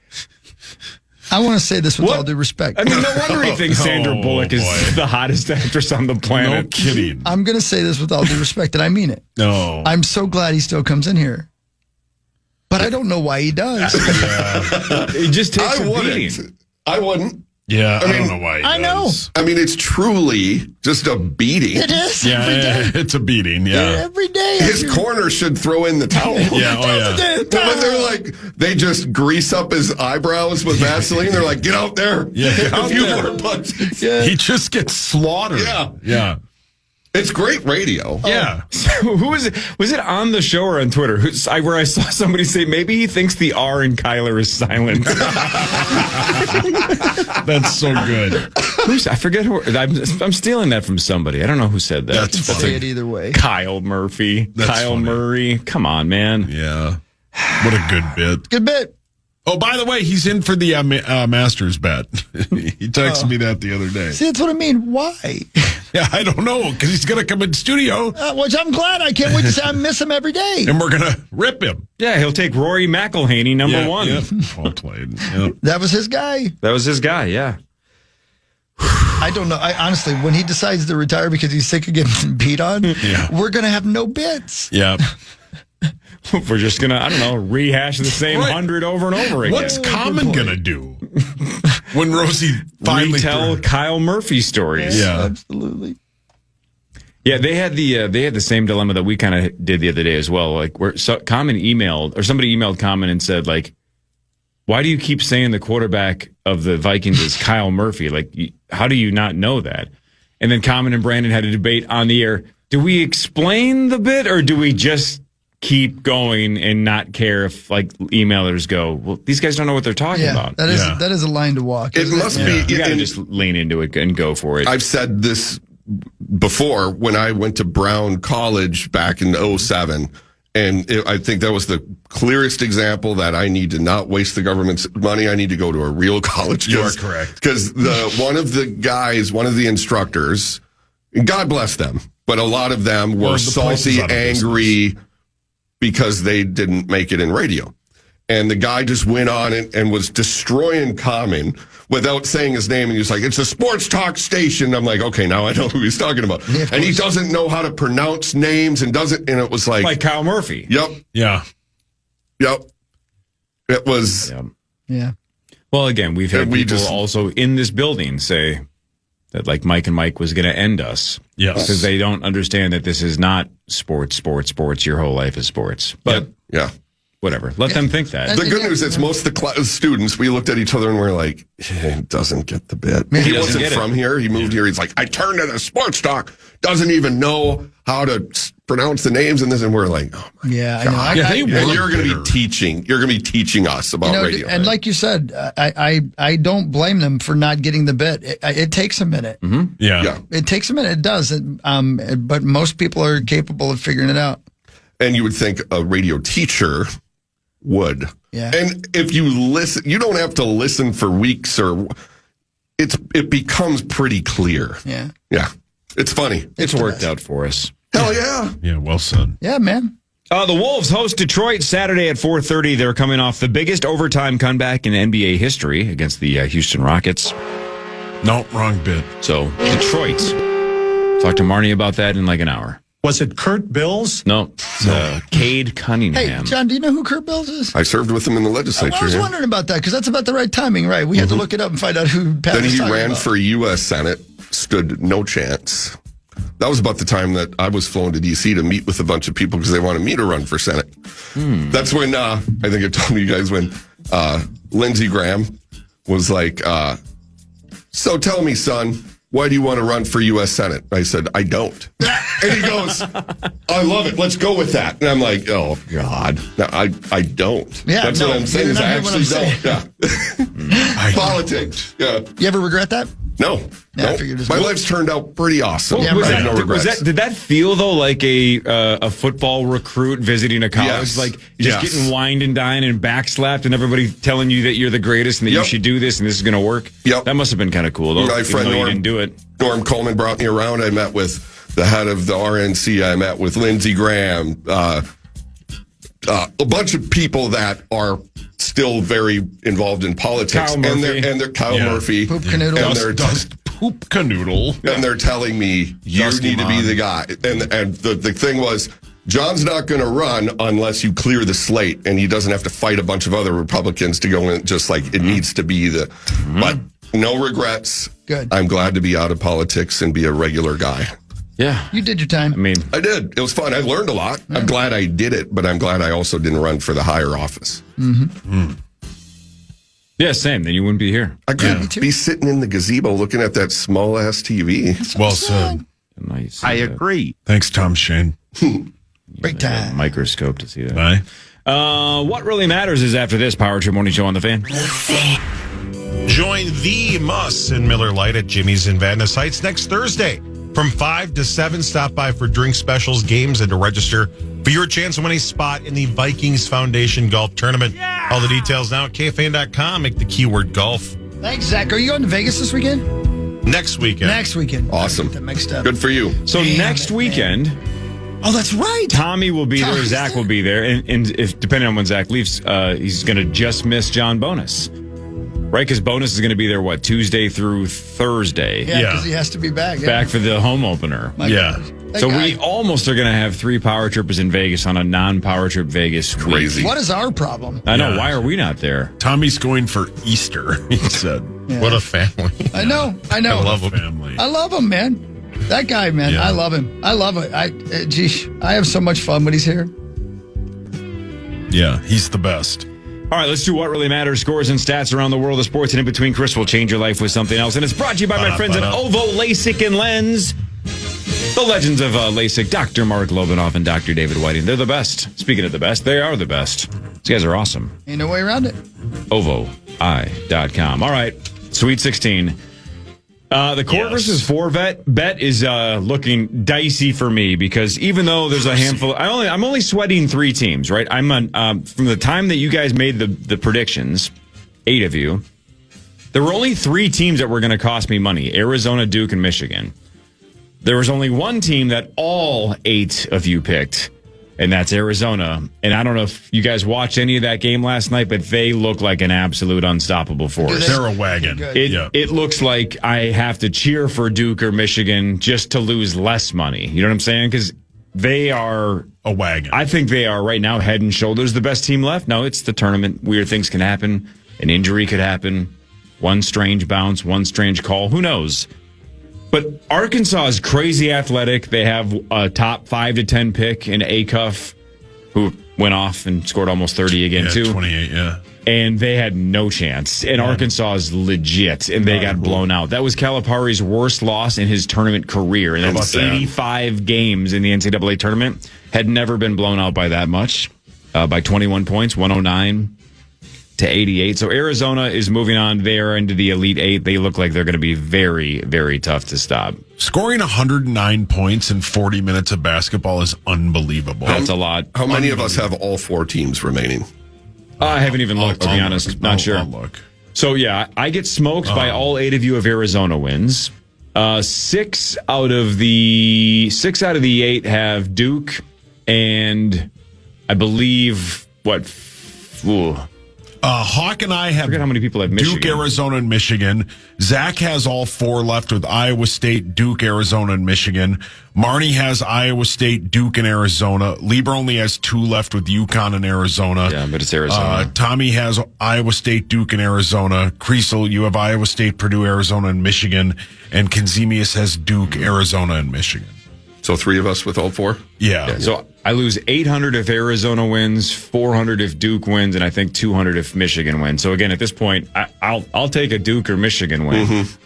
I want to say this with all due respect. I mean, no wonder he thinks Sandra Oh, Bullock is boy. the hottest actress on the planet. No kidding. I'm going to say this with all due respect, and I mean it. No. I'm so glad he still comes in here. But I don't know why he does. It just takes I a beating. wouldn't. I wouldn't. Yeah, I mean, don't know why he I does. I mean, it's truly just a beating. It is. Yeah, every day. it's a beating. Yeah. Every day. His corner should throw in the towel. Yeah, oh yeah. But they're like, they just grease up his eyebrows with Vaseline. They're like, get out there. Yeah, get Hit a out few there. more punches. He just gets slaughtered. Yeah. Yeah. It's great radio. Yeah. So who was it? Was it on the show or on Twitter where I saw somebody say maybe he thinks the R in Kyler is silent? That's so good. I forget who. I'm stealing that from somebody. I don't know who said that. That's Say funny. it either way. Kyle Murphy. That's Kyle funny. Murray. Come on, man. Yeah. What a good bit. Good bit. Oh, by the way, he's in for the Masters bet. He texted me that the other day. See, that's what I mean. Why? Yeah, I don't know, because he's going to come in studio, Which I'm glad. I can't wait to say I miss him every day. and we're going to rip him. Yeah, he'll take Rory McElhaney, number 1. Yep. Well played. Yep. That was his guy. That was his guy, yeah. I don't know. I honestly, when he decides to retire because he's sick of getting beat on, we're going to have no bits. Yep. We're just going to, I don't know, rehash the same Right. 100 over and over again. What's Common going to do when Rosie finally retell Kyle Murphy stories? Yeah. Absolutely. Yeah, they had the same dilemma that we kind of did the other day as well. Like, where somebody emailed Common and said, like, why do you keep saying the quarterback of the Vikings is Kyle Murphy? Like, how do you not know that? And then Common and Brandon had a debate on the air. Do we explain the bit, or do we just keep going and not care if like emailers go, well, these guys don't know what they're talking about? That is a line to walk. It must be. You got to just lean into it and go for it. I've said this before when I went to Brown College back in 2007. And I think that was the clearest example that I need to not waste the government's money. I need to go to a real college. You are correct. Because one of the instructors, God bless them, but a lot of them were salty, angry because they didn't make it in radio. And the guy just went on and was destroying Common without saying his name. And he was like, it's a sports talk station. I'm like, okay, now I know who he's talking about. Yeah, and he doesn't know how to pronounce names and it was like Kyle Murphy. Yep. Yeah. Yep. It was. Yeah. Well, again, we've had people also in this building say that like Mike and Mike was going to end us. Yes. Because they don't understand that this is not sports. Your whole life is sports. But yeah. Whatever. Let them think that. The good news is most of the students, we looked at each other and we're like, he doesn't get the bit. He He wasn't from here. He moved here. He's like, I turned to the sports talk. Doesn't even know how to pronounce the names and this. And we're like, oh my God. I know. And you're going to be teaching. You're going to be teaching us about radio. And like you said, I don't blame them for not getting the bit. It takes a minute. Mm-hmm. Yeah. It takes a minute. It does. But most people are capable of figuring it out. And you would think a radio teacher would. Yeah. And if you listen, you don't have to listen for weeks it becomes pretty clear. Yeah. Yeah. It's funny. It's worked out for us. Hell yeah. Yeah, well said. Yeah, man. The Wolves host Detroit Saturday at 4:30. They're coming off the biggest overtime comeback in NBA history against the Houston Rockets. No, wrong bit. So, Detroit. Talk to Marnie about that in like an hour. Was it Kurt Bills? No, it's Cade Cunningham. Hey, John, do you know who Kurt Bills is? I served with him in the legislature. I was wondering about that because that's about the right timing, right? We had to look it up and find out who Pat Then was he talking ran about. for U.S. Senate, stood no chance. that was about the time that I was flown to D.C. to meet with a bunch of people because they wanted me to run for Senate. That's when, I think I told you guys, when Lindsey Graham was like, so tell me, son, why do you want to run for U.S. Senate? I said, I don't. And he goes, I love it. Let's go with that. And I'm like, oh, God. No, I don't. Yeah, that's what I'm saying. Is I actually don't. Yeah. Politics. Yeah. You ever regret that? No. Yeah, I no. figured as My well. life's turned out pretty awesome. Well, I have no regrets. did that feel, though, like a football recruit visiting a college? Yes. Like just getting wined and dined and backslapped and everybody telling you that you're the greatest and that you should do this and this is going to work? Yep. That must have been kind of cool, though. My friend you Norm, didn't do it. Norm Coleman brought me around. I met with the head of the RNC. I met with Lindsey Graham. A bunch of people that are still very involved in politics. Kyle Murphy. And they're Kyle Murphy. Poop Canoodle. And they're Poop Canoodle. And they're telling me, you Dusty need to be Mon. the guy. And the thing was, John's not going to run unless you clear the slate, and he doesn't have to fight a bunch of other Republicans to go in. Just like it needs to be the. But no regrets. Good. I'm glad to be out of politics and be a regular guy. Yeah. You did your time. I mean, I did. It was fun. I learned a lot. I'm glad I did it, but I'm glad I also didn't run for the higher office. yeah, same. Then you wouldn't be here. I could be sitting in the gazebo looking at that small ass TV. Well said. Nice. I agree. Thanks, Tom Shane. Big time. Microscope to see that. Bye. What really matters is after this Power Trip Morning Show on the Fan. Join the Muss and Miller Lite at Jimmy's in Vadnais Heights next Thursday from 5 to 7. Stop by for drink specials, games, and to register for your chance to win a spot in the Vikings Foundation Golf Tournament. All the details now at KFAN.com. Make the keyword golf. Thanks, Zach. Are you going to Vegas this weekend? Next weekend. Next weekend. Awesome. That mixed up. Good for you. So next weekend, Oh, that's right. Tommy will be there. Tommy's Zach will be there, and if depending on when Zach leaves, he's going to just miss John Bonus, right? Because Bonus is going to be there Tuesday through Thursday. Yeah, because he has to be back. Yeah. Back for the home opener. My gosh. That So guy. we almost are going to have 3 power trippers in Vegas on a non-power trip Vegas week. Crazy. What is our problem? I know. Why are we not there? Tommy's going for Easter, he said. What a family. I know. I love a family. I love him, man. That guy, man. Yeah. I love him. I love it. I have so much fun when he's here. Yeah, he's the best. All right, let's do what really matters. Scores and stats around the world of sports and in between. Chris will change your life with something else. And it's brought to you by my friends at Ovo LASIK and Lens. The legends of LASIK, Dr. Mark Lobanoff and Dr. David Whiting. They're the best. Speaking of the best, they are the best. These guys are awesome. Ain't no way around it. OVOI.com. All right, Sweet 16. The court versus 4 bet is looking dicey for me because even though there's a handful, I'm only sweating 3 teams, right? I'm on from the time that you guys made the predictions, 8 of you. There were only 3 teams that were going to cost me money: Arizona, Duke, and Michigan. There was only one team that all 8 of you picked, and that's Arizona. And I don't know if you guys watched any of that game last night, but they look like an absolute unstoppable force. They're a wagon. It looks like I have to cheer for Duke or Michigan just to lose less money. You know what I'm saying? Because they are a wagon. I think they are right now head and shoulders the best team left. No, it's the tournament. Weird things can happen. An injury could happen. One strange bounce, one strange call. Who knows? But Arkansas is crazy athletic. They have a top 5 to 10 pick in Acuff, who went off and scored almost 30 again, too. 28, yeah. And they had no chance. And Arkansas is legit, and they got blown out. That was Calipari's worst loss in his tournament career. And that's 85 games in the NCAA tournament. Had never been blown out by that much, by 21 points, 109 to 88. So Arizona is moving on. They are into the Elite 8. They look like they're going to be very, very tough to stop. Scoring 109 points in 40 minutes of basketball is unbelievable. That's a lot. How many of us have all 4 teams remaining? I haven't even looked, to be honest. Not sure. I'll look. So, yeah, I get smoked by all 8 of you if Arizona wins. 6 out of the 8 have Duke, and I believe, Hawk and I have. I forget how many people have Michigan. Duke, Arizona, and Michigan. Zach has all 4 left with Iowa State, Duke, Arizona, and Michigan. Marnie has Iowa State, Duke, and Arizona. Lieber only has 2 left with UConn and Arizona. Yeah, but it's Arizona. Tommy has Iowa State, Duke, and Arizona. Kriesel, you have Iowa State, Purdue, Arizona, and Michigan. And Kenzemius has Duke, Arizona, and Michigan. So 3 of us with all 4? Yeah. So I lose 800 if Arizona wins, 400 if Duke wins, and I think 200 if Michigan wins. So again, at this point, I'll take a Duke or Michigan win. Mm-hmm.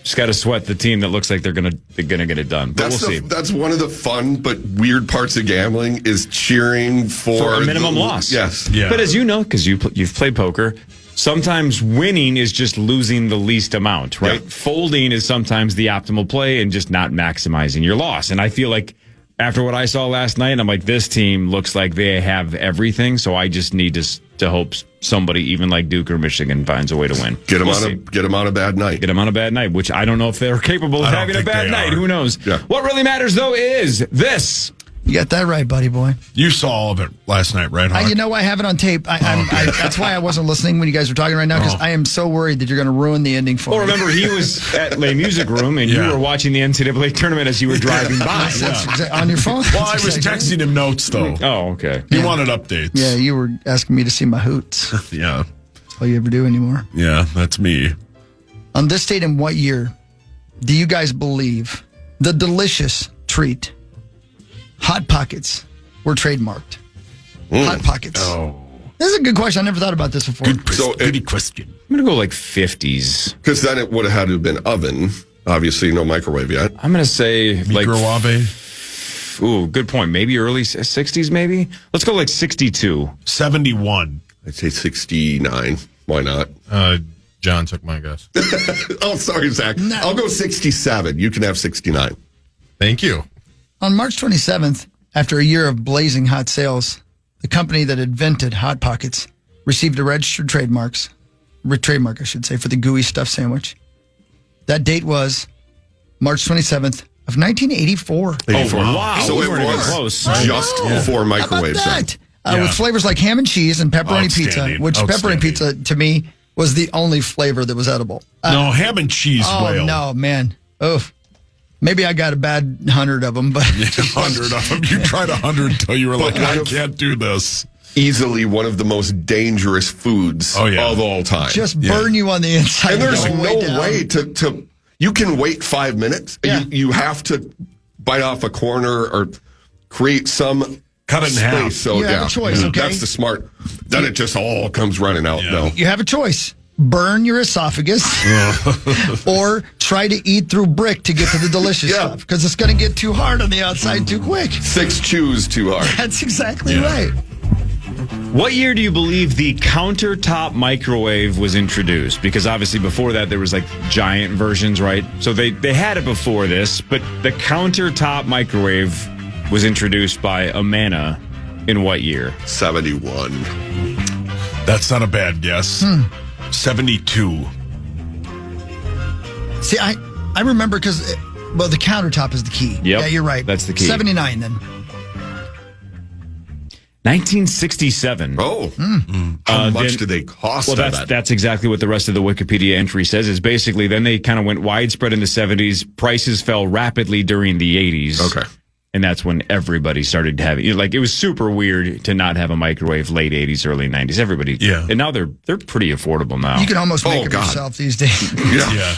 Just got to sweat the team that looks like they're gonna get it done. But we'll see. That's one of the fun but weird parts of gambling is cheering for a minimum loss. Yes. Yeah. But as you know, because you've played poker, sometimes winning is just losing the least amount, right? Yeah. Folding is sometimes the optimal play and just not maximizing your loss. And I feel like after what I saw last night, I'm like, this team looks like they have everything. So I just need to hope somebody, even like Duke or Michigan, finds a way to win. Get them on a bad night. Get them on a bad night, which I don't know if they're capable of having a bad night. Who knows? Yeah. What really matters, though, is this. You got that right, buddy boy. You saw all of it last night, right, Hawk? You know, I have it on tape. That's why I wasn't listening when you guys were talking right now, because I am so worried that you're going to ruin the ending for me. Well, remember, he was at Le Music Room, and you were watching the NCAA tournament as you were driving by. On your phone? Well, I was texting him notes, though. Oh, okay. He wanted updates. Yeah, you were asking me to see my hoots. Yeah. That's all you ever do anymore. Yeah, that's me. On this date in what year do you guys believe the delicious treat Hot Pockets were trademarked? Hot Pockets. Oh. This is a good question. I never thought about this before. Good question. I'm going to go like 50s. Because then it would have had to have been oven. Obviously, no microwave yet. I'm going to say Microwave. Ooh, good point. Maybe early 60s, maybe? Let's go like 62. 71. I'd say 69. Why not? John took my guess. Oh, sorry, Zach. No. I'll go 67. You can have 69. Thank you. On March 27th, after a year of blazing hot sales, the company that invented Hot Pockets received a registered trademark, I should say, for the gooey stuffed sandwich. That date was March 27th of 1984. Oh, wow. So we it weren't even was close. just before microwaves. How about that? With flavors like ham and cheese and pepperoni pizza, which pepperoni pizza, to me, was the only flavor that was edible. No, ham and cheese whale. No, man. Oh, maybe I got a bad 100 of them, but 100 of them. You tried 100 until you were like, I can't do this. Easily one of the most dangerous foods of all time. Just burn you on the inside. And there's no way to you can wait 5 minutes. Yeah. You have to bite off a corner or create some cut it in half. So you have a choice, okay? That's the smart. Then it just all comes running out. No. You have a choice. Burn your esophagus or try to eat through brick to get to the delicious stuff, because it's going to get too hard on the outside too quick. 6 chews too hard. That's exactly right. What year do you believe the countertop microwave was introduced? Because obviously before that there was like giant versions, right? So they had it before this, but the countertop microwave was introduced by Amana in what year? 71. That's not a bad guess. 72. See, I remember because, the countertop is the key. Yep, yeah, you're right. That's the key. 79 then. 1967. Oh. How much do they cost? Well, that's exactly what the rest of the Wikipedia entry says, is basically then they kind of went widespread in the 70s. Prices fell rapidly during the 80s. Okay. And that's when everybody started having, it was super weird to not have a microwave late 80s, early 90s. Everybody. Yeah. And now they're pretty affordable now. You can almost make it yourself these days. Yeah.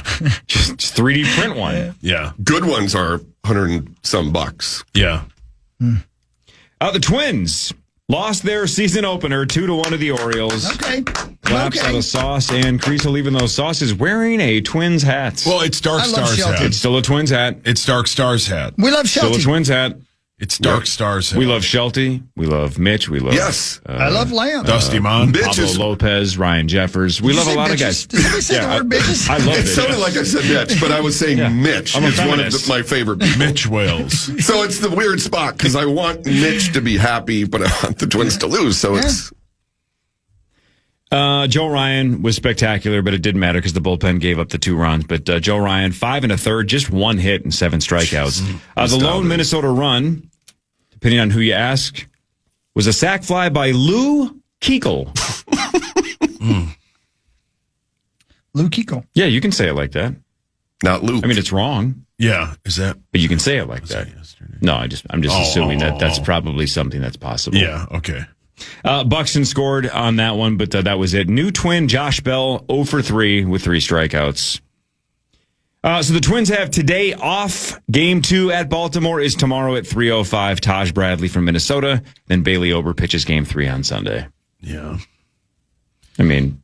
Just 3D print one. Yeah. Good ones are 100 and some bucks. Yeah. The Twins lost their season opener 2-1 to the Orioles. Okay. Claps out of Sauce and Kriesel, even though Sauce is wearing a Twins hat. Well, it's Dark Stars hat. It's still a Twins hat. It's Dark Stars hat. We love Shelty. Still a Twins hat. It's Dark Stars hat. We love Shelty. We love Mitch. We love... Yes. I love Lamb. Dusty Mon. Pablo Lopez, Ryan Jeffers. We love a lot of guys. Did somebody say the word bitches? I love it. It sounded like I said Mitch, but I was saying Mitch. I'm a It's one of feminist. my favorite people. Mitch Wales. So it's the weird spot because I want Mitch to be happy, but I want the Twins to lose. So it's... Joe Ryan was spectacular, but it didn't matter because the bullpen gave up the 2 runs. But Joe Ryan, 5 1/3, just 1 hit and 7 strikeouts. The lone Minnesota run, depending on who you ask, was a sac fly by Lou Keuchel. Lou Keuchel. Yeah, you can say it like that. Not Luke. I mean, it's wrong. Yeah, is that? But you can say it like that. No, I'm just assuming that's probably something that's possible. Yeah, okay. Buxton scored on that one, but that was it. New Twin Josh Bell 0 for 3 with 3 strikeouts. So the Twins have today off. Game 2 at Baltimore is tomorrow at 3:05. Taj Bradley from Minnesota. Then Bailey Ober pitches Game 3 on Sunday. Yeah. I mean,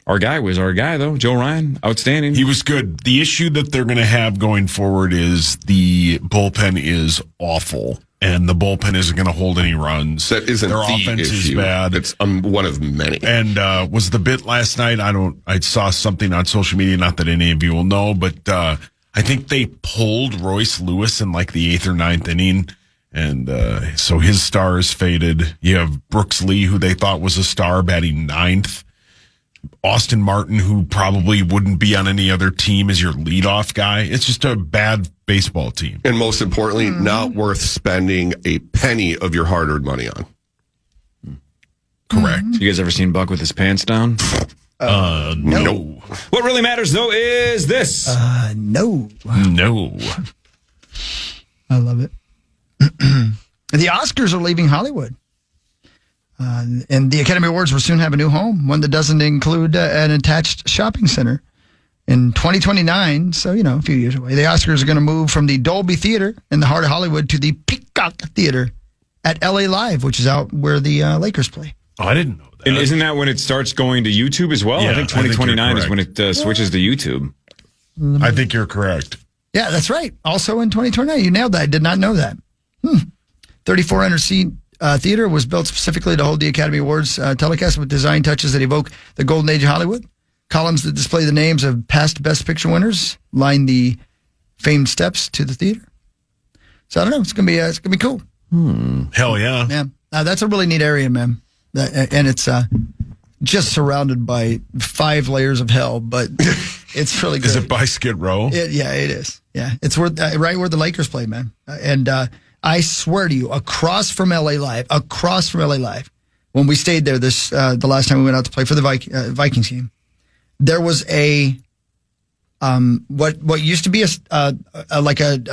our guy was our guy, though. Joe Ryan, outstanding. He was good. The issue that they're going to have going forward is the bullpen is awful, and the bullpen isn't going to hold any runs. That isn't their the offense issue. is bad. It's one of many. And was the bit last night? I saw something on social media. Not that any of you will know, but I think they pulled Royce Lewis in like the 8th or 9th inning. And so his star is faded. You have Brooks Lee, who they thought was a star, batting 9th. Austin Martin, who probably wouldn't be on any other team, is your leadoff guy. It's just a bad baseball team. And most importantly, not worth spending a penny of your hard-earned money on. Correct. You guys ever seen Buck with his pants down? No. What really matters, though, is this. No. No. I love it. The Oscars are leaving Hollywood. And the Academy Awards will soon have a new home, one that doesn't include an attached shopping center. In 2029, so, a few years away, the Oscars are going to move from the Dolby Theater in the heart of Hollywood to the Peacock Theater at LA Live, which is out where the Lakers play. Oh, I didn't know that. And isn't that when it starts going to YouTube as well? Yeah, I think 2029 is when it switches to YouTube. I think you're correct. Yeah, that's right. Also in 2029. You nailed that. I did not know that. 3,400-seat theater was built specifically to hold the Academy Awards telecast with design touches that evoke the golden age of Hollywood. Columns that display the names of past Best Picture winners line the famed steps to the theater. So I don't know. It's gonna be cool. Hell yeah. Yeah, that's a really neat area, man. And it's just surrounded by 5 layers of hell, but it's really good. Is it by Skid Row? Yeah, it is. Yeah, it's right where the Lakers play, man. And I swear to you, across from LA Live, when we stayed there the last time we went out to play for the Vikings game, there was a what used to be an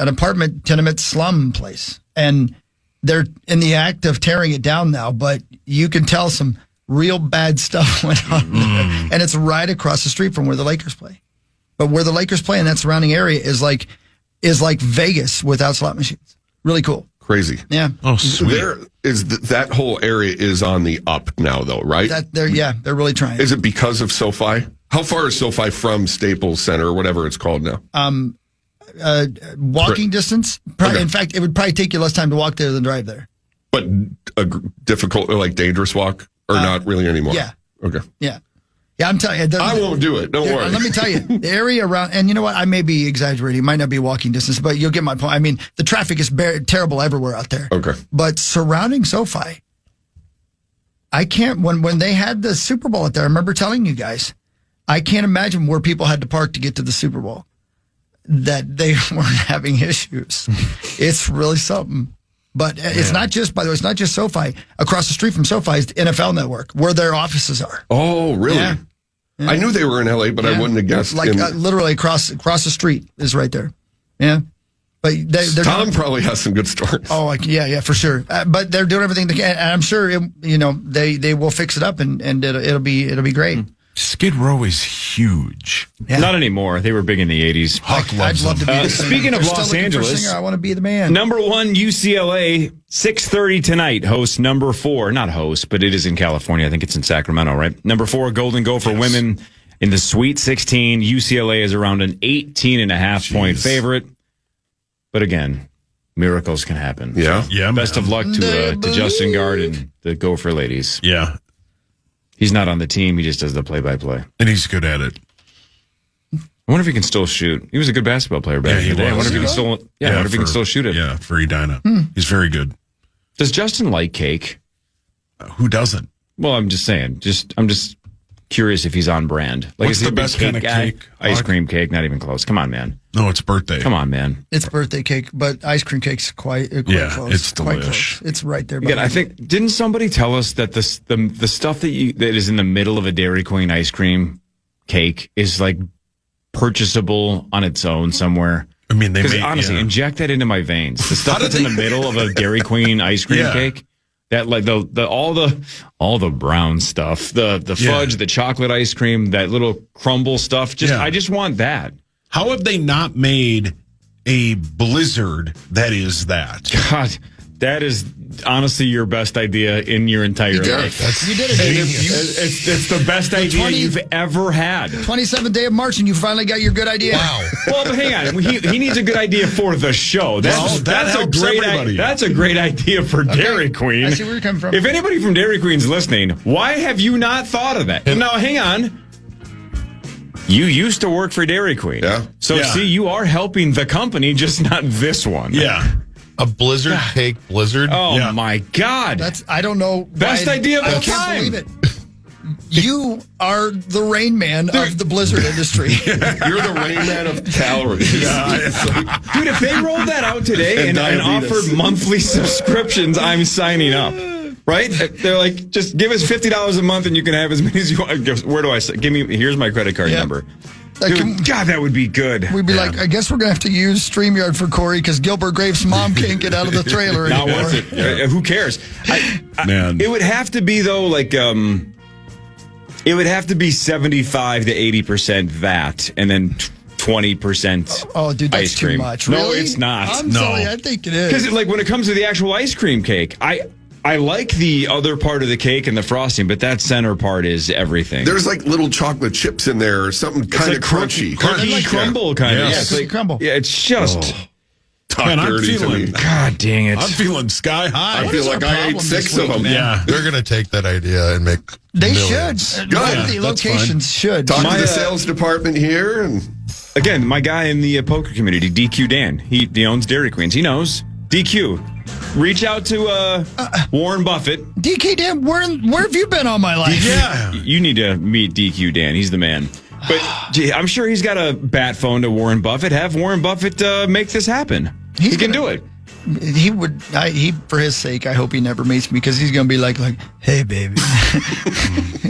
apartment tenement slum place, and they're in the act of tearing it down now. But you can tell some real bad stuff went on there, and it's right across the street from where the Lakers play. But where the Lakers play in that surrounding area is like Vegas without slot machines. Really cool. Crazy. Yeah. Oh, sweet. There is that whole area is on the up now, though, right? They're really trying. Is it because of SoFi? How far is SoFi from Staples Center or whatever it's called now? Walking distance. Okay. In fact, it would probably take you less time to walk there than drive there. But a difficult or like dangerous walk, or not really anymore? Yeah. Okay. Yeah. Yeah, I'm telling you. I won't do it. Don't worry. Let me tell you, the area around, and you know what? I may be exaggerating. It might not be walking distance, but you'll get my point. I mean, the traffic is terrible everywhere out there. Okay. But surrounding SoFi, I can't, when they had the Super Bowl out there, I remember telling you guys, I can't imagine where people had to park to get to the Super Bowl, that they weren't having issues. It's really something. But it's not just, by the way, it's not just SoFi. Across the street from SoFi is the NFL Network, where their offices are. Oh, really? Yeah. Yeah. I knew they were in LA, but I wouldn't have guessed. Like literally across the street is right there. Yeah. But they're Tom probably has some good stories. Oh, yeah, for sure. But they're doing everything they can. And I'm sure, they will fix it up and it'll be great. Skid Row is huge. Yeah. Not anymore. They were big in the 80s. Huck loves I'd love to be them. Speaking of They're Los still looking for a Angeles, singer. I want to be the man. Number 1, UCLA, 6:30 tonight. Hosts number 4. Not host, but it is in California. I think it's in Sacramento, right? Number 4, Golden Gopher women in the Sweet 16. UCLA is around an 18.5-point favorite. But again, miracles can happen. Yeah. Yeah. Best of luck to Justin Gard and the Gopher ladies. Yeah. He's not on the team. He just does the play-by-play. And he's good at it. I wonder if he can still shoot. He was a good basketball player back in the day. I wonder if he can still. I wonder if he can still shoot it. Yeah, for Edina. He's very good. Does Justin like cake? Who doesn't? Well, I'm just saying. I'm just curious if he's on brand. Like, What's is he the a big best kind of guy? cake? Ice cream cake, not even close. Come on, man. No, it's birthday. Come on, man. It's birthday cake, but ice cream cake's quite close. It's quite delish. close. It's right there. Again, I think, didn't somebody tell us that the stuff that is in the middle of a Dairy Queen ice cream cake is like purchasable on its own somewhere? I mean, they because honestly, inject that into my veins. The stuff that's in the middle of a Dairy Queen ice cream cake, that like all the brown stuff, the fudge, the chocolate ice cream, that little crumble stuff. I just want that. How have they not made a Blizzard that is that? God, that is honestly your best idea in your entire life. You did it. It's the best idea you've ever had. 27th day of March, and you finally got your good idea. Wow. Well, but hang on. He needs a good idea for the show. That's a great idea. That's a great idea for Dairy Queen. I see where you're coming from. If anybody from Dairy Queen's listening, why have you not thought of that? Now, hang on. You used to work for Dairy Queen. Yeah. So, see, you are helping the company, just not this one. Yeah. A Blizzard cake Blizzard? Oh, my God. I don't know. Best idea of all time. I can't believe it. You are the Rain Man of the Blizzard industry. You're the Rain Man of calories. Dude, if they rolled that out today and offered monthly subscriptions, I'm signing up. Right? They're like, just give us $50 a month and you can have as many as you want. Where do I say? Here's my credit card number. Dude, God, that would be good. We'd be like, I guess we're going to have to use StreamYard for Corey because Gilbert Grape's mom can't get out of the trailer anymore. Not worth it. Yeah. Who cares? Man. It would have to be, though, like, it would have to be 75 to 80% VAT and then 20% Oh, dude, that's ice cream. Too much. No, Really? it's not. I'm sorry, I think it is. Because, like, when it comes to the actual ice cream cake, I like the other part of the cake and the frosting, but that center part is everything. There's like little chocolate chips in there or something kind of crunchy. Cookie crumble kind of. Yeah, It's like crumble. Yeah, it's just... Man, I'm feeling, God dang it. I'm feeling sky high. I feel like I ate 6 of them. Yeah. They're going to take that idea and make They millions. should. Good. The locations should. Talk to the sales department here. And again, my guy in the poker community, DQ Dan, he owns Dairy Queens. He knows. DQ. Reach out to Warren Buffett. DQ Dan, where have you been all my life? Yeah. You need to meet DQ Dan. He's the man. But I'm sure he's got a bat phone to Warren Buffett. Have Warren Buffett make this happen. He can do it. He would. For his sake, I hope he never meets me because he's going to be like, hey, baby.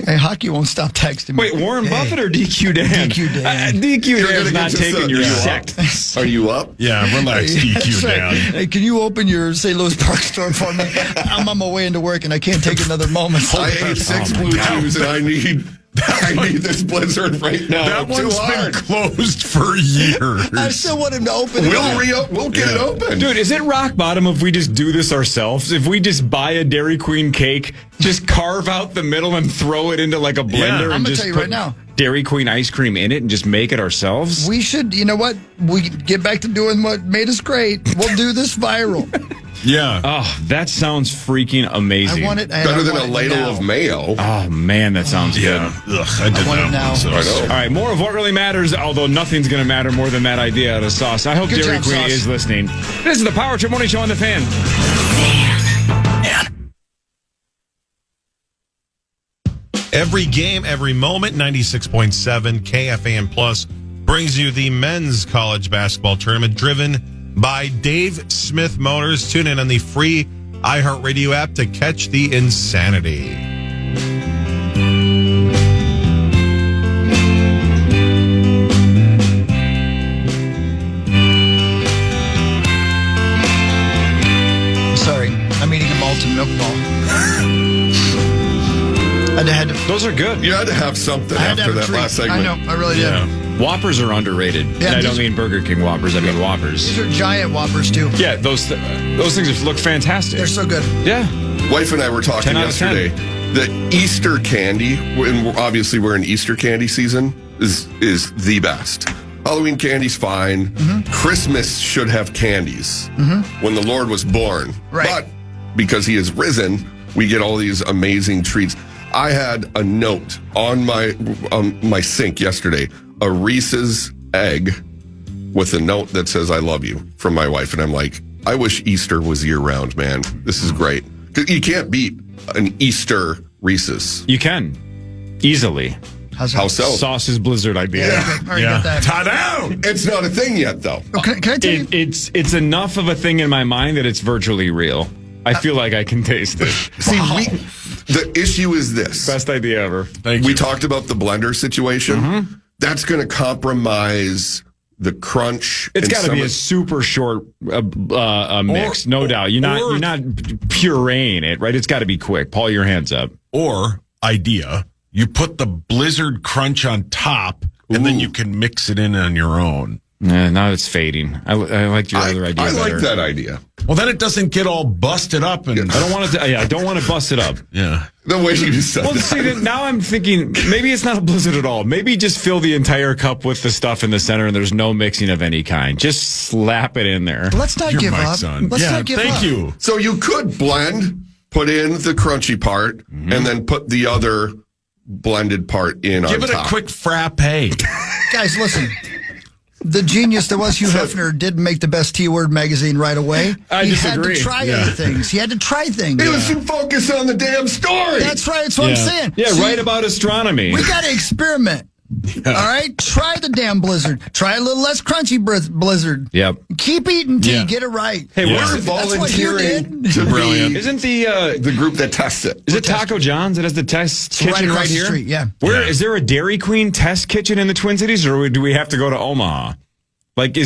Hey, Hockey won't stop texting me. Wait, Warren Buffett or DQ Dan? DQ Dan. DQ Dan's not taking your sect. Are you up? Yeah, relax, DQ Dan. Right. Hey, can you open your St. Louis Park store for me? I'm on my way into work and I can't take another moment. I ate 6 Blue Chews and I need this Blizzard right now. That one's been closed for years. I still want him to open it. We'll get it open. Dude, is it rock bottom if we just do this ourselves? If we just buy a Dairy Queen cake, just carve out the middle and throw it into like a blender I'm and gonna just tell you put right now. Dairy Queen ice cream in it and just make it ourselves? We should, you know what? We get back to doing what made us great. We'll do this viral. Yeah. Oh, that sounds freaking amazing. I want it. Better than a ladle of mayo. Oh, man, that sounds good. Ugh, I did want it that now. one. So I know. All right, more of what really matters, although nothing's going to matter more than that idea out of Sauce. I hope Good Dairy job, Queen Sauce. is listening. This is the Power Trip Morning Show on the Fan. Every game, every moment, 96.7 KFAN Plus brings you the men's college basketball tournament driven by Dave Smith Motors. Tune in on the free iHeartRadio app to catch the insanity. Sorry, I'm eating a malted milk ball. Those are good. You had to have something I had to after have a that treat. last segment. I know, I really did. Whoppers are underrated. Yeah, and I don't these- mean Burger King Whoppers, I mean Whoppers. These are giant Whoppers, too. Yeah, those things look fantastic. They're so good. Yeah. Wife and I were talking 10 out of 10. yesterday. The Easter candy, and obviously we're in Easter candy season, is the best. Halloween candy's fine. Mm-hmm. Christmas should have candies when the Lord was born. Right. But because he is risen, we get all these amazing treats. I had a note on my sink yesterday, a Reese's egg with a note that says, I love you, from my wife. And I'm like, I wish Easter was year round, man. This is great. 'Cause you can't beat an Easter Reese's. You can. Easily. How's that? How so? Sauce's Blizzard idea. Yeah, okay. Already got that. Ta-da! It's not a thing yet, though. Oh, can I tell you? It's enough of a thing in my mind that it's virtually real. I feel like I can taste it. See, the issue is this. Best idea ever. We talked about the blender situation. That's going to compromise the crunch. It's and got to be a super short mix, no doubt. You're not pureeing it, right? It's got to be quick. Paul, your hands up. Or idea, you put the Blizzard Crunch on top and then you can mix it in on your own. Yeah, now it's fading. I like your other idea. I like better. that idea. Well, then it doesn't get all busted up, and I don't want it to. I don't want to bust it up. Yeah, the way you said well, that. See, now I'm thinking maybe it's not a blizzard at all. Maybe just fill the entire cup with the stuff in the center, and there's no mixing of any kind. Just slap it in there. Let's not give up. Let's not give up. Thank you. So you could blend, put in the crunchy part, and then put the other blended part in on top. Give it a quick frappe. Guys, listen. The genius that was Hugh Hefner didn't make the best T-word magazine right away. I disagree. Had to try other things. He had to try things. He was too focused on the damn story. That's right. That's what I'm saying. Yeah, See, write about astronomy. We got to experiment. All right? Try the damn blizzard. Try a little less crunchy blizzard. Yep. Keep eating tea. Get it right. Hey, we're volunteering to be Isn't the group that tests it. Is it Taco John's that has the test It's kitchen right across the here? street, yeah. Is there a Dairy Queen test kitchen in the Twin Cities, or do we have to go to Omaha? Like,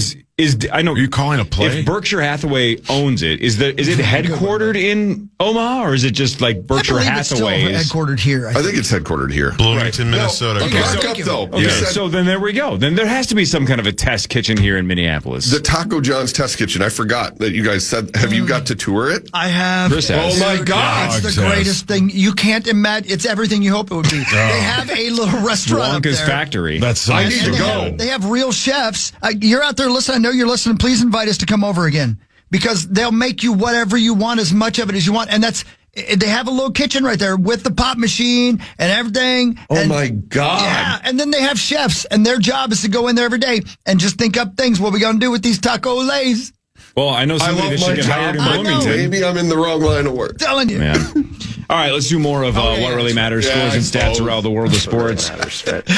I know. Are you calling a play? If Berkshire Hathaway owns it, is it headquartered in Omaha, or is it just like Berkshire Hathaway? It's still headquartered here. I think it's headquartered here. Bloomington, Minnesota. Okay, so then there we go. Then there has to be some kind of a test kitchen here in Minneapolis. The Taco John's test kitchen. I forgot that you guys said. Have you got to tour it? I have. Chris has. Oh my God! It's the greatest thing. You can't imagine. It's everything you hope it would be. They have a little restaurant up Wonka's there. Factory. I need to go. They have real chefs. You're out there listening. I know you're listening. Please invite us to come over again, because they'll make you whatever you want, as much of it as you want. And they have a little kitchen right there with the pop machine and everything. Oh my God. Yeah. And then they have chefs, and their job is to go in there every day and just think up things. What are we going to do with these taco lays? Well, I know somebody that should get hired in Bloomington. Maybe I'm in the wrong line of work. Telling you. Man. All right, let's do more of what really matters. Scores and stats around the world of sports.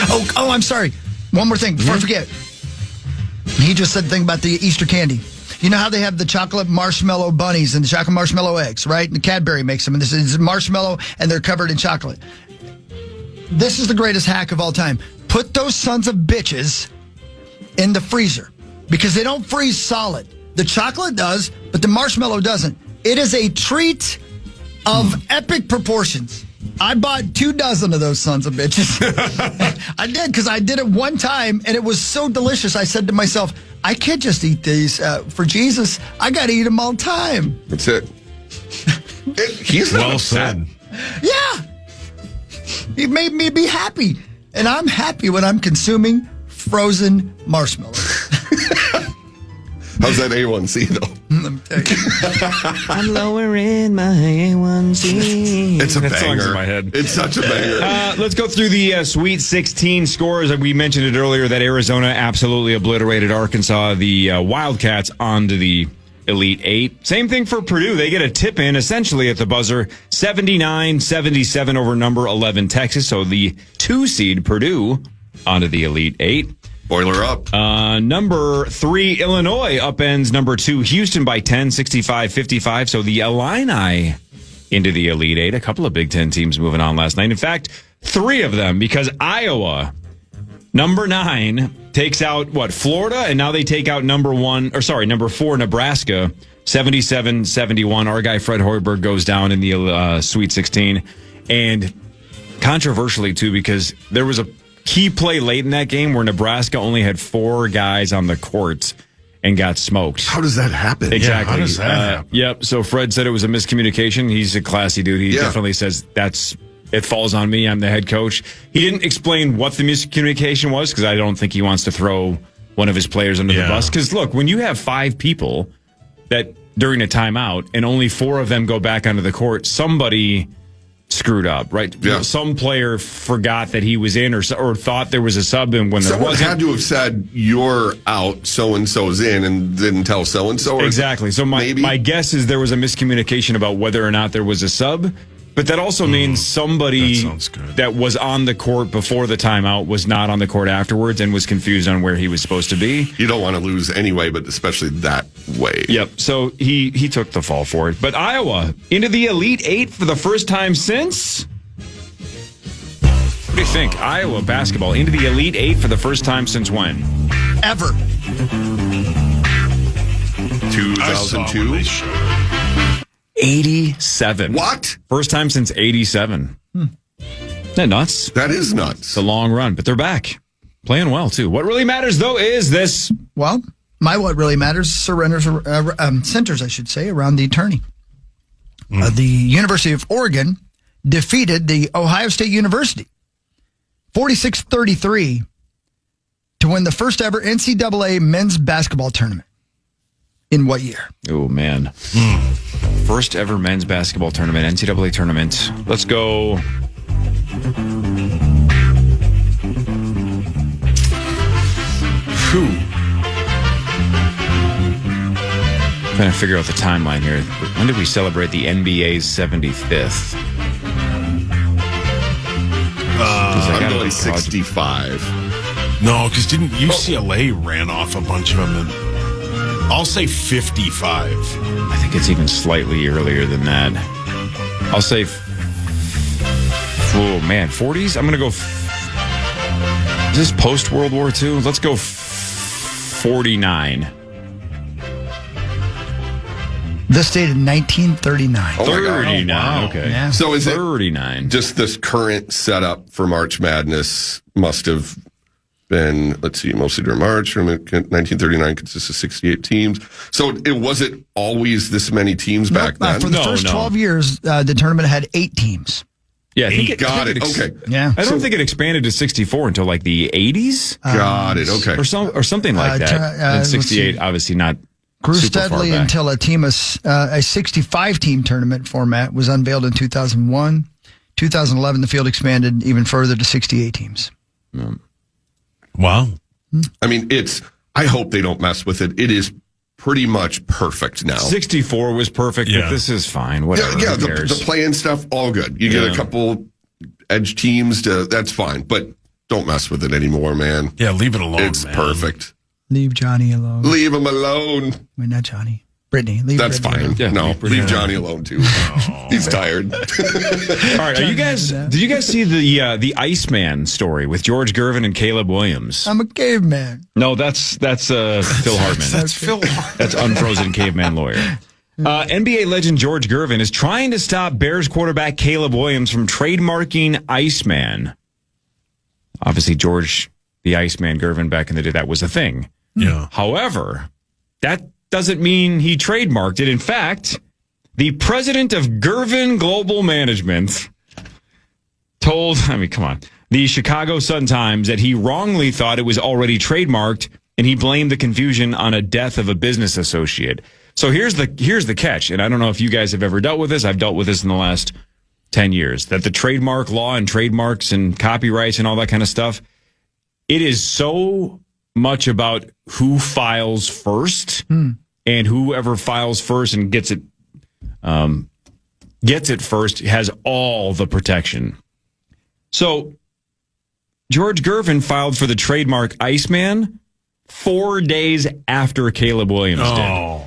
Oh, I'm sorry. One more thing before I forget. He just said the thing about the Easter candy. You know how they have the chocolate marshmallow bunnies and the chocolate marshmallow eggs, right? And Cadbury makes them, and this is marshmallow, and they're covered in chocolate. This is the greatest hack of all time. Put those sons of bitches in the freezer, because they don't freeze solid. The chocolate does, but the marshmallow doesn't. It is a treat of epic proportions. I bought 24 of those sons of bitches. I did, because I did it one time, and it was so delicious. I said to myself, I can't just eat these for Jesus. I got to eat them all the time. That's it. He's well said. Yeah. He made me be happy. And I'm happy when I'm consuming frozen marshmallows. How's that A1C, though? Let me tell you. I'm lowering my A1C. It's a that song's banger. in my head. It's such a banger. Let's go through the Sweet 16 scores. We mentioned it earlier that Arizona absolutely obliterated Arkansas. The Wildcats onto the Elite Eight. Same thing for Purdue. They get a tip in essentially at the buzzer. 79-77 over number 11 Texas. So the 2 seed Purdue onto the Elite Eight. Boiler up. Number 3, Illinois upends number 2, Houston by 10, 65-55. So the Illini into the Elite Eight. A couple of Big Ten teams moving on last night. In fact, 3 of them, because Iowa, number 9, takes out, Florida? And now they take out number 4, Nebraska, 77-71. Our guy Fred Hoiberg goes down in the Sweet 16. And controversially, too, because there was a key play late in that game where Nebraska only had 4 guys on the court and got smoked. How does that happen? Exactly. Yeah, how does that happen? Yep. So Fred said it was a miscommunication. He's a classy dude. He definitely says it falls on me. I'm the head coach. He didn't explain what the miscommunication was, because I don't think he wants to throw one of his players under the bus. Because look, when you have 5 people that during a timeout and only 4 of them go back onto the court, somebody screwed up, right? Yeah. Some player forgot that he was in, or thought there was a sub in when there Someone wasn't. had to have said, you're out, so-and-so's in, and didn't tell so-and-so. Exactly. So my guess is there was a miscommunication about whether or not there was a sub. But that also means somebody that was on the court before the timeout was not on the court afterwards and was confused on where he was supposed to be. You don't want to lose anyway, but especially that way. Yep. So he took the fall for it. But Iowa into the Elite Eight for the first time since... What do you think? Iowa basketball into the Elite Eight for the first time since when? Ever. 2002? 87. What? First time since 87. Isn't that nuts? That is nuts. It's a long run, but they're back. Playing well, too. What really matters, though, is this. Well, what really matters is centers, I should say, around the tourney. The University of Oregon defeated the Ohio State University 46-33 to win the first ever NCAA men's basketball tournament. In what year? Oh, man. First ever men's basketball tournament, NCAA tournament. Let's go. Trying to figure out the timeline here. When did we celebrate the NBA's 75th? I'm going 65. No, because didn't UCLA ran off a bunch of them? And I'll say 55. I think it's even slightly earlier than that. I'll say, 40s? I'm going to go, is this post-World War II? Let's go 49. This dated 1939. Oh 39, wow. Okay. Yeah. So is 39. it just this current setup for March Madness must have been, let's see, mostly during March. 1939 consists of 68 teams. So it wasn't always this many teams back then? For the first 12 years, the tournament had 8 teams. Yeah, I think Okay. Yeah. I don't think it expanded to 64 until like the 80s. Got it. Okay. Or something like that. And 68, obviously not Grew super far steadily back. until a 65-team tournament format was unveiled in 2001. 2011, the field expanded even further to 68 teams. Wow. I mean, I hope they don't mess with it. It is pretty much perfect now. 64 was perfect, but this is fine. Whatever. Yeah, Who cares? the play-in stuff, all good. You get a couple edge teams, that's fine. But don't mess with it anymore, man. Yeah, leave it alone, It's man. perfect. Leave Johnny alone. Leave him alone. Wait, not Johnny. Brittany. Leave That's Brittany fine. alone. Yeah, No, Brittany leave alone. Johnny alone, too. He's tired. All right, did you guys see the Iceman story with George Gervin and Caleb Williams? I'm a caveman. No, that's Phil Hartman. That's Phil. That's unfrozen caveman lawyer. NBA legend George Gervin is trying to stop Bears quarterback Caleb Williams from trademarking Iceman. Obviously, George the Iceman Gervin back in the day, that was a thing. Yeah. However, that doesn't mean he trademarked it. In fact, the president of Gervin Global Management told, the Chicago Sun-Times that he wrongly thought it was already trademarked, and he blamed the confusion on a death of a business associate. So here's the catch, and I don't know if you guys have ever dealt with this. I've dealt with this in the last 10 years, that the trademark law and trademarks and copyrights and all that kind of stuff, it is so much about who files first, and whoever files first and gets it first has all the protection. So George Gervin filed for the trademark Iceman 4 days after Caleb Williams did.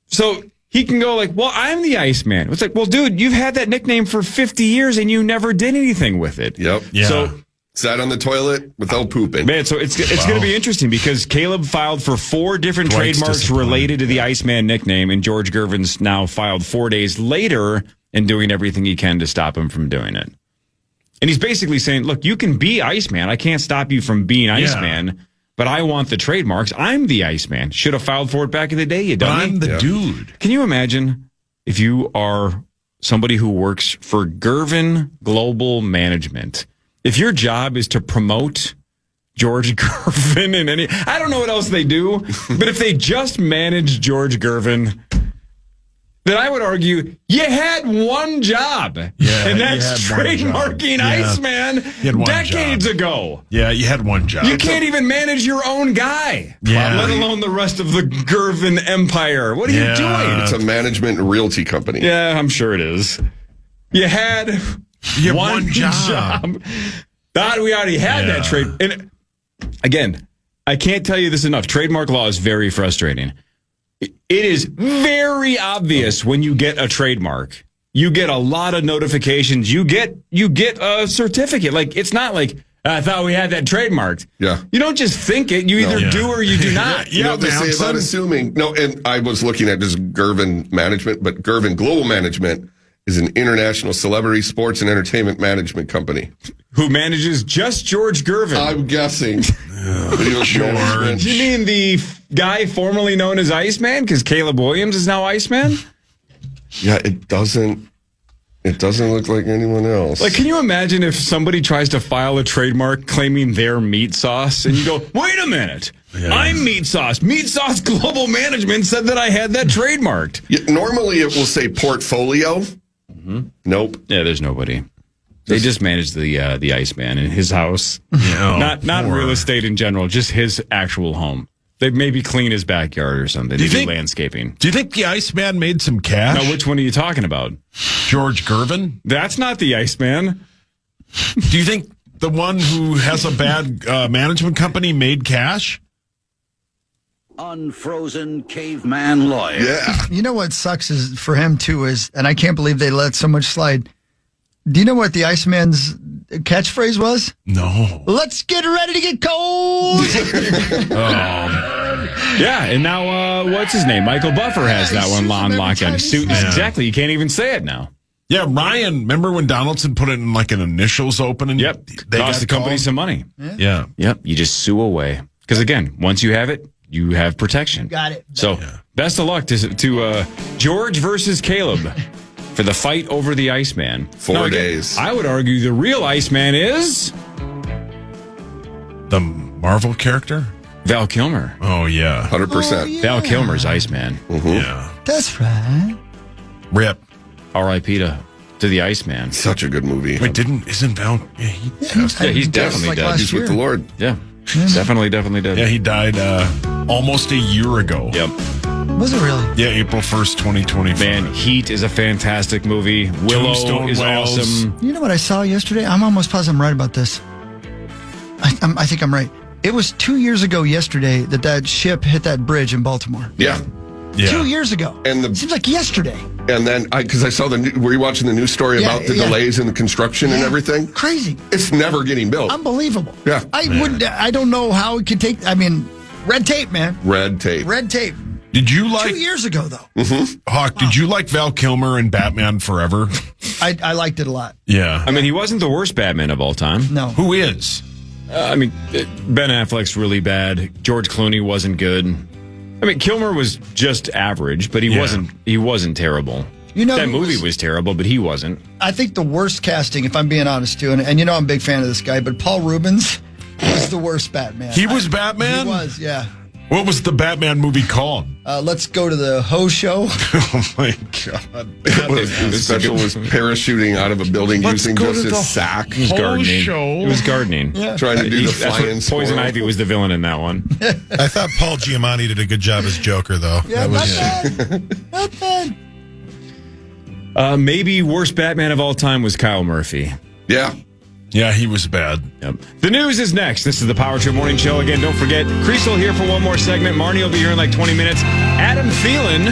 So he can go like, well, I'm the Iceman. It's like, well, dude, you've had that nickname for 50 years and you never did anything with it. Yep. Yeah. So sat on the toilet without pooping. Man, so it's going to be interesting because Caleb filed for 4 different Dwight's trademarks disappointed. related to the Iceman nickname, and George Gervin's now filed 4 days later and doing everything he can to stop him from doing it. And he's basically saying, look, you can be Iceman. I can't stop you from being Iceman, but I want the trademarks. I'm the Iceman. Should have filed for it back in the day, you dummy. I'm the dude. Can you imagine if you are somebody who works for Gervin Global Management? If your job is to promote George Gervin in any, I don't know what else they do, but if they just manage George Gervin, then I would argue you had one job. Yeah, and that's you had one trademarking job. Yeah. Iceman You had one decades job. ago. Yeah, you had one job. You can't even manage your own guy, let alone the rest of the Gervin empire. What are you doing? It's a management and realty company. Yeah, I'm sure it is. You had one job. Thought we already had that trade. And again, I can't tell you this enough. Trademark law is very frustrating. It is very obvious when you get a trademark. You get a lot of notifications. You get a certificate. Like, it's not like, I thought we had that trademarked. Yeah. You don't just think it. You either do or you do not. You know what they say about assuming. No, and I was looking at this Gervin Management, but Gervin Global Management is an international celebrity sports and entertainment management company. Who manages just George Gervin? I'm guessing. George. You mean the guy formerly known as Iceman? Because Caleb Williams is now Iceman? Yeah, it doesn't look like anyone else. Like, can you imagine if somebody tries to file a trademark claiming they're Meatsauce, and you go, wait a minute, I'm Meatsauce. Meatsauce Global Management said that I had that trademarked. Yeah, normally it will say portfolio. Nope. Yeah, there's nobody. They just manage the Iceman in his house. Not real estate in general, just his actual home. They maybe clean his backyard or something. They do landscaping. Do you think the Iceman made some cash? Now, which one are you talking about? George Gervin? That's not the Iceman. Do you think the one who has a bad management company made cash? Unfrozen caveman lawyer. Yeah. You know what sucks is for him too is, and I can't believe they let so much slide. Do you know what the Iceman's catchphrase was? No. Let's get ready to get cold. Yeah, and now what's his name? Michael Buffer has that one on lockdown. Exactly, you can't even say it now. Yeah, Ryan, remember when Donaldson put it in like an initials opening? Yep, they cost the company some money. Yeah. Yep, you just sue away. Because again, once you have it, you have protection. Got it. So, best of luck to George versus Caleb for the fight over the Iceman. 4 days. I would argue the real Iceman is The Marvel character? Val Kilmer. Oh, yeah. 100%. Val Kilmer's Iceman. Yeah. That's right. Rip. R.I.P. to the Iceman. Such a good movie. Wait, isn't Val? Yeah, He's definitely dead. He's with the Lord. Yeah. Definitely dead. Yeah, he died almost a year ago. Yep. Was it really? Yeah, April 1st, 2024. Man, Heat is a fantastic movie. Willow Tombstone is Wells. awesome. You know what I saw yesterday? I'm almost positive I'm right about this. I think I'm right. It was 2 years ago yesterday that ship hit that bridge in Baltimore. Yeah. 2 years ago. And seems like yesterday. And then, because I saw were you watching the news story about the delays in the construction and everything? Crazy. It's never getting built. Unbelievable. Yeah. I don't know how it could take, red tape, man. Red tape. Red tape. Did you like 2 years ago though? Mm-hmm. Hawk? Did you like Val Kilmer in Batman Forever? I liked it a lot. Yeah. I mean, he wasn't the worst Batman of all time. No. Who is? Ben Affleck's really bad. George Clooney wasn't good. I mean, Kilmer was just average, but he wasn't terrible. You know, that movie was terrible, but he wasn't. I think the worst casting, if I'm being honest too, and you know I'm a big fan of this guy, but Paul Rubens was the worst Batman. He was Batman? He was, yeah. What was the Batman movie called? Let's go to the Ho Show. Oh my God! The special was parachuting out of a building using just his sack. It was gardening. It was gardening. Yeah. Trying to do the flying squirrel. Poison Ivy was the villain in that one. I thought Paul Giamatti did a good job as Joker, though. Yeah, not bad. Not bad. Maybe worst Batman of all time was Kyle Murphy. Yeah. Yeah, he was bad. Yep. The news is next. This is the Power Trip Morning Show. Again, don't forget, Kriesel here for one more segment. Marnie will be here in like 20 minutes. Adam Thielen.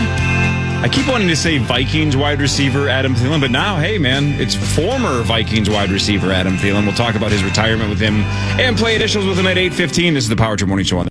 I keep wanting to say Vikings wide receiver Adam Thielen, but now, hey, man, it's former Vikings wide receiver Adam Thielen. We'll talk about his retirement with him and play additionals with him at 8:15. This is the Power Trip Morning Show.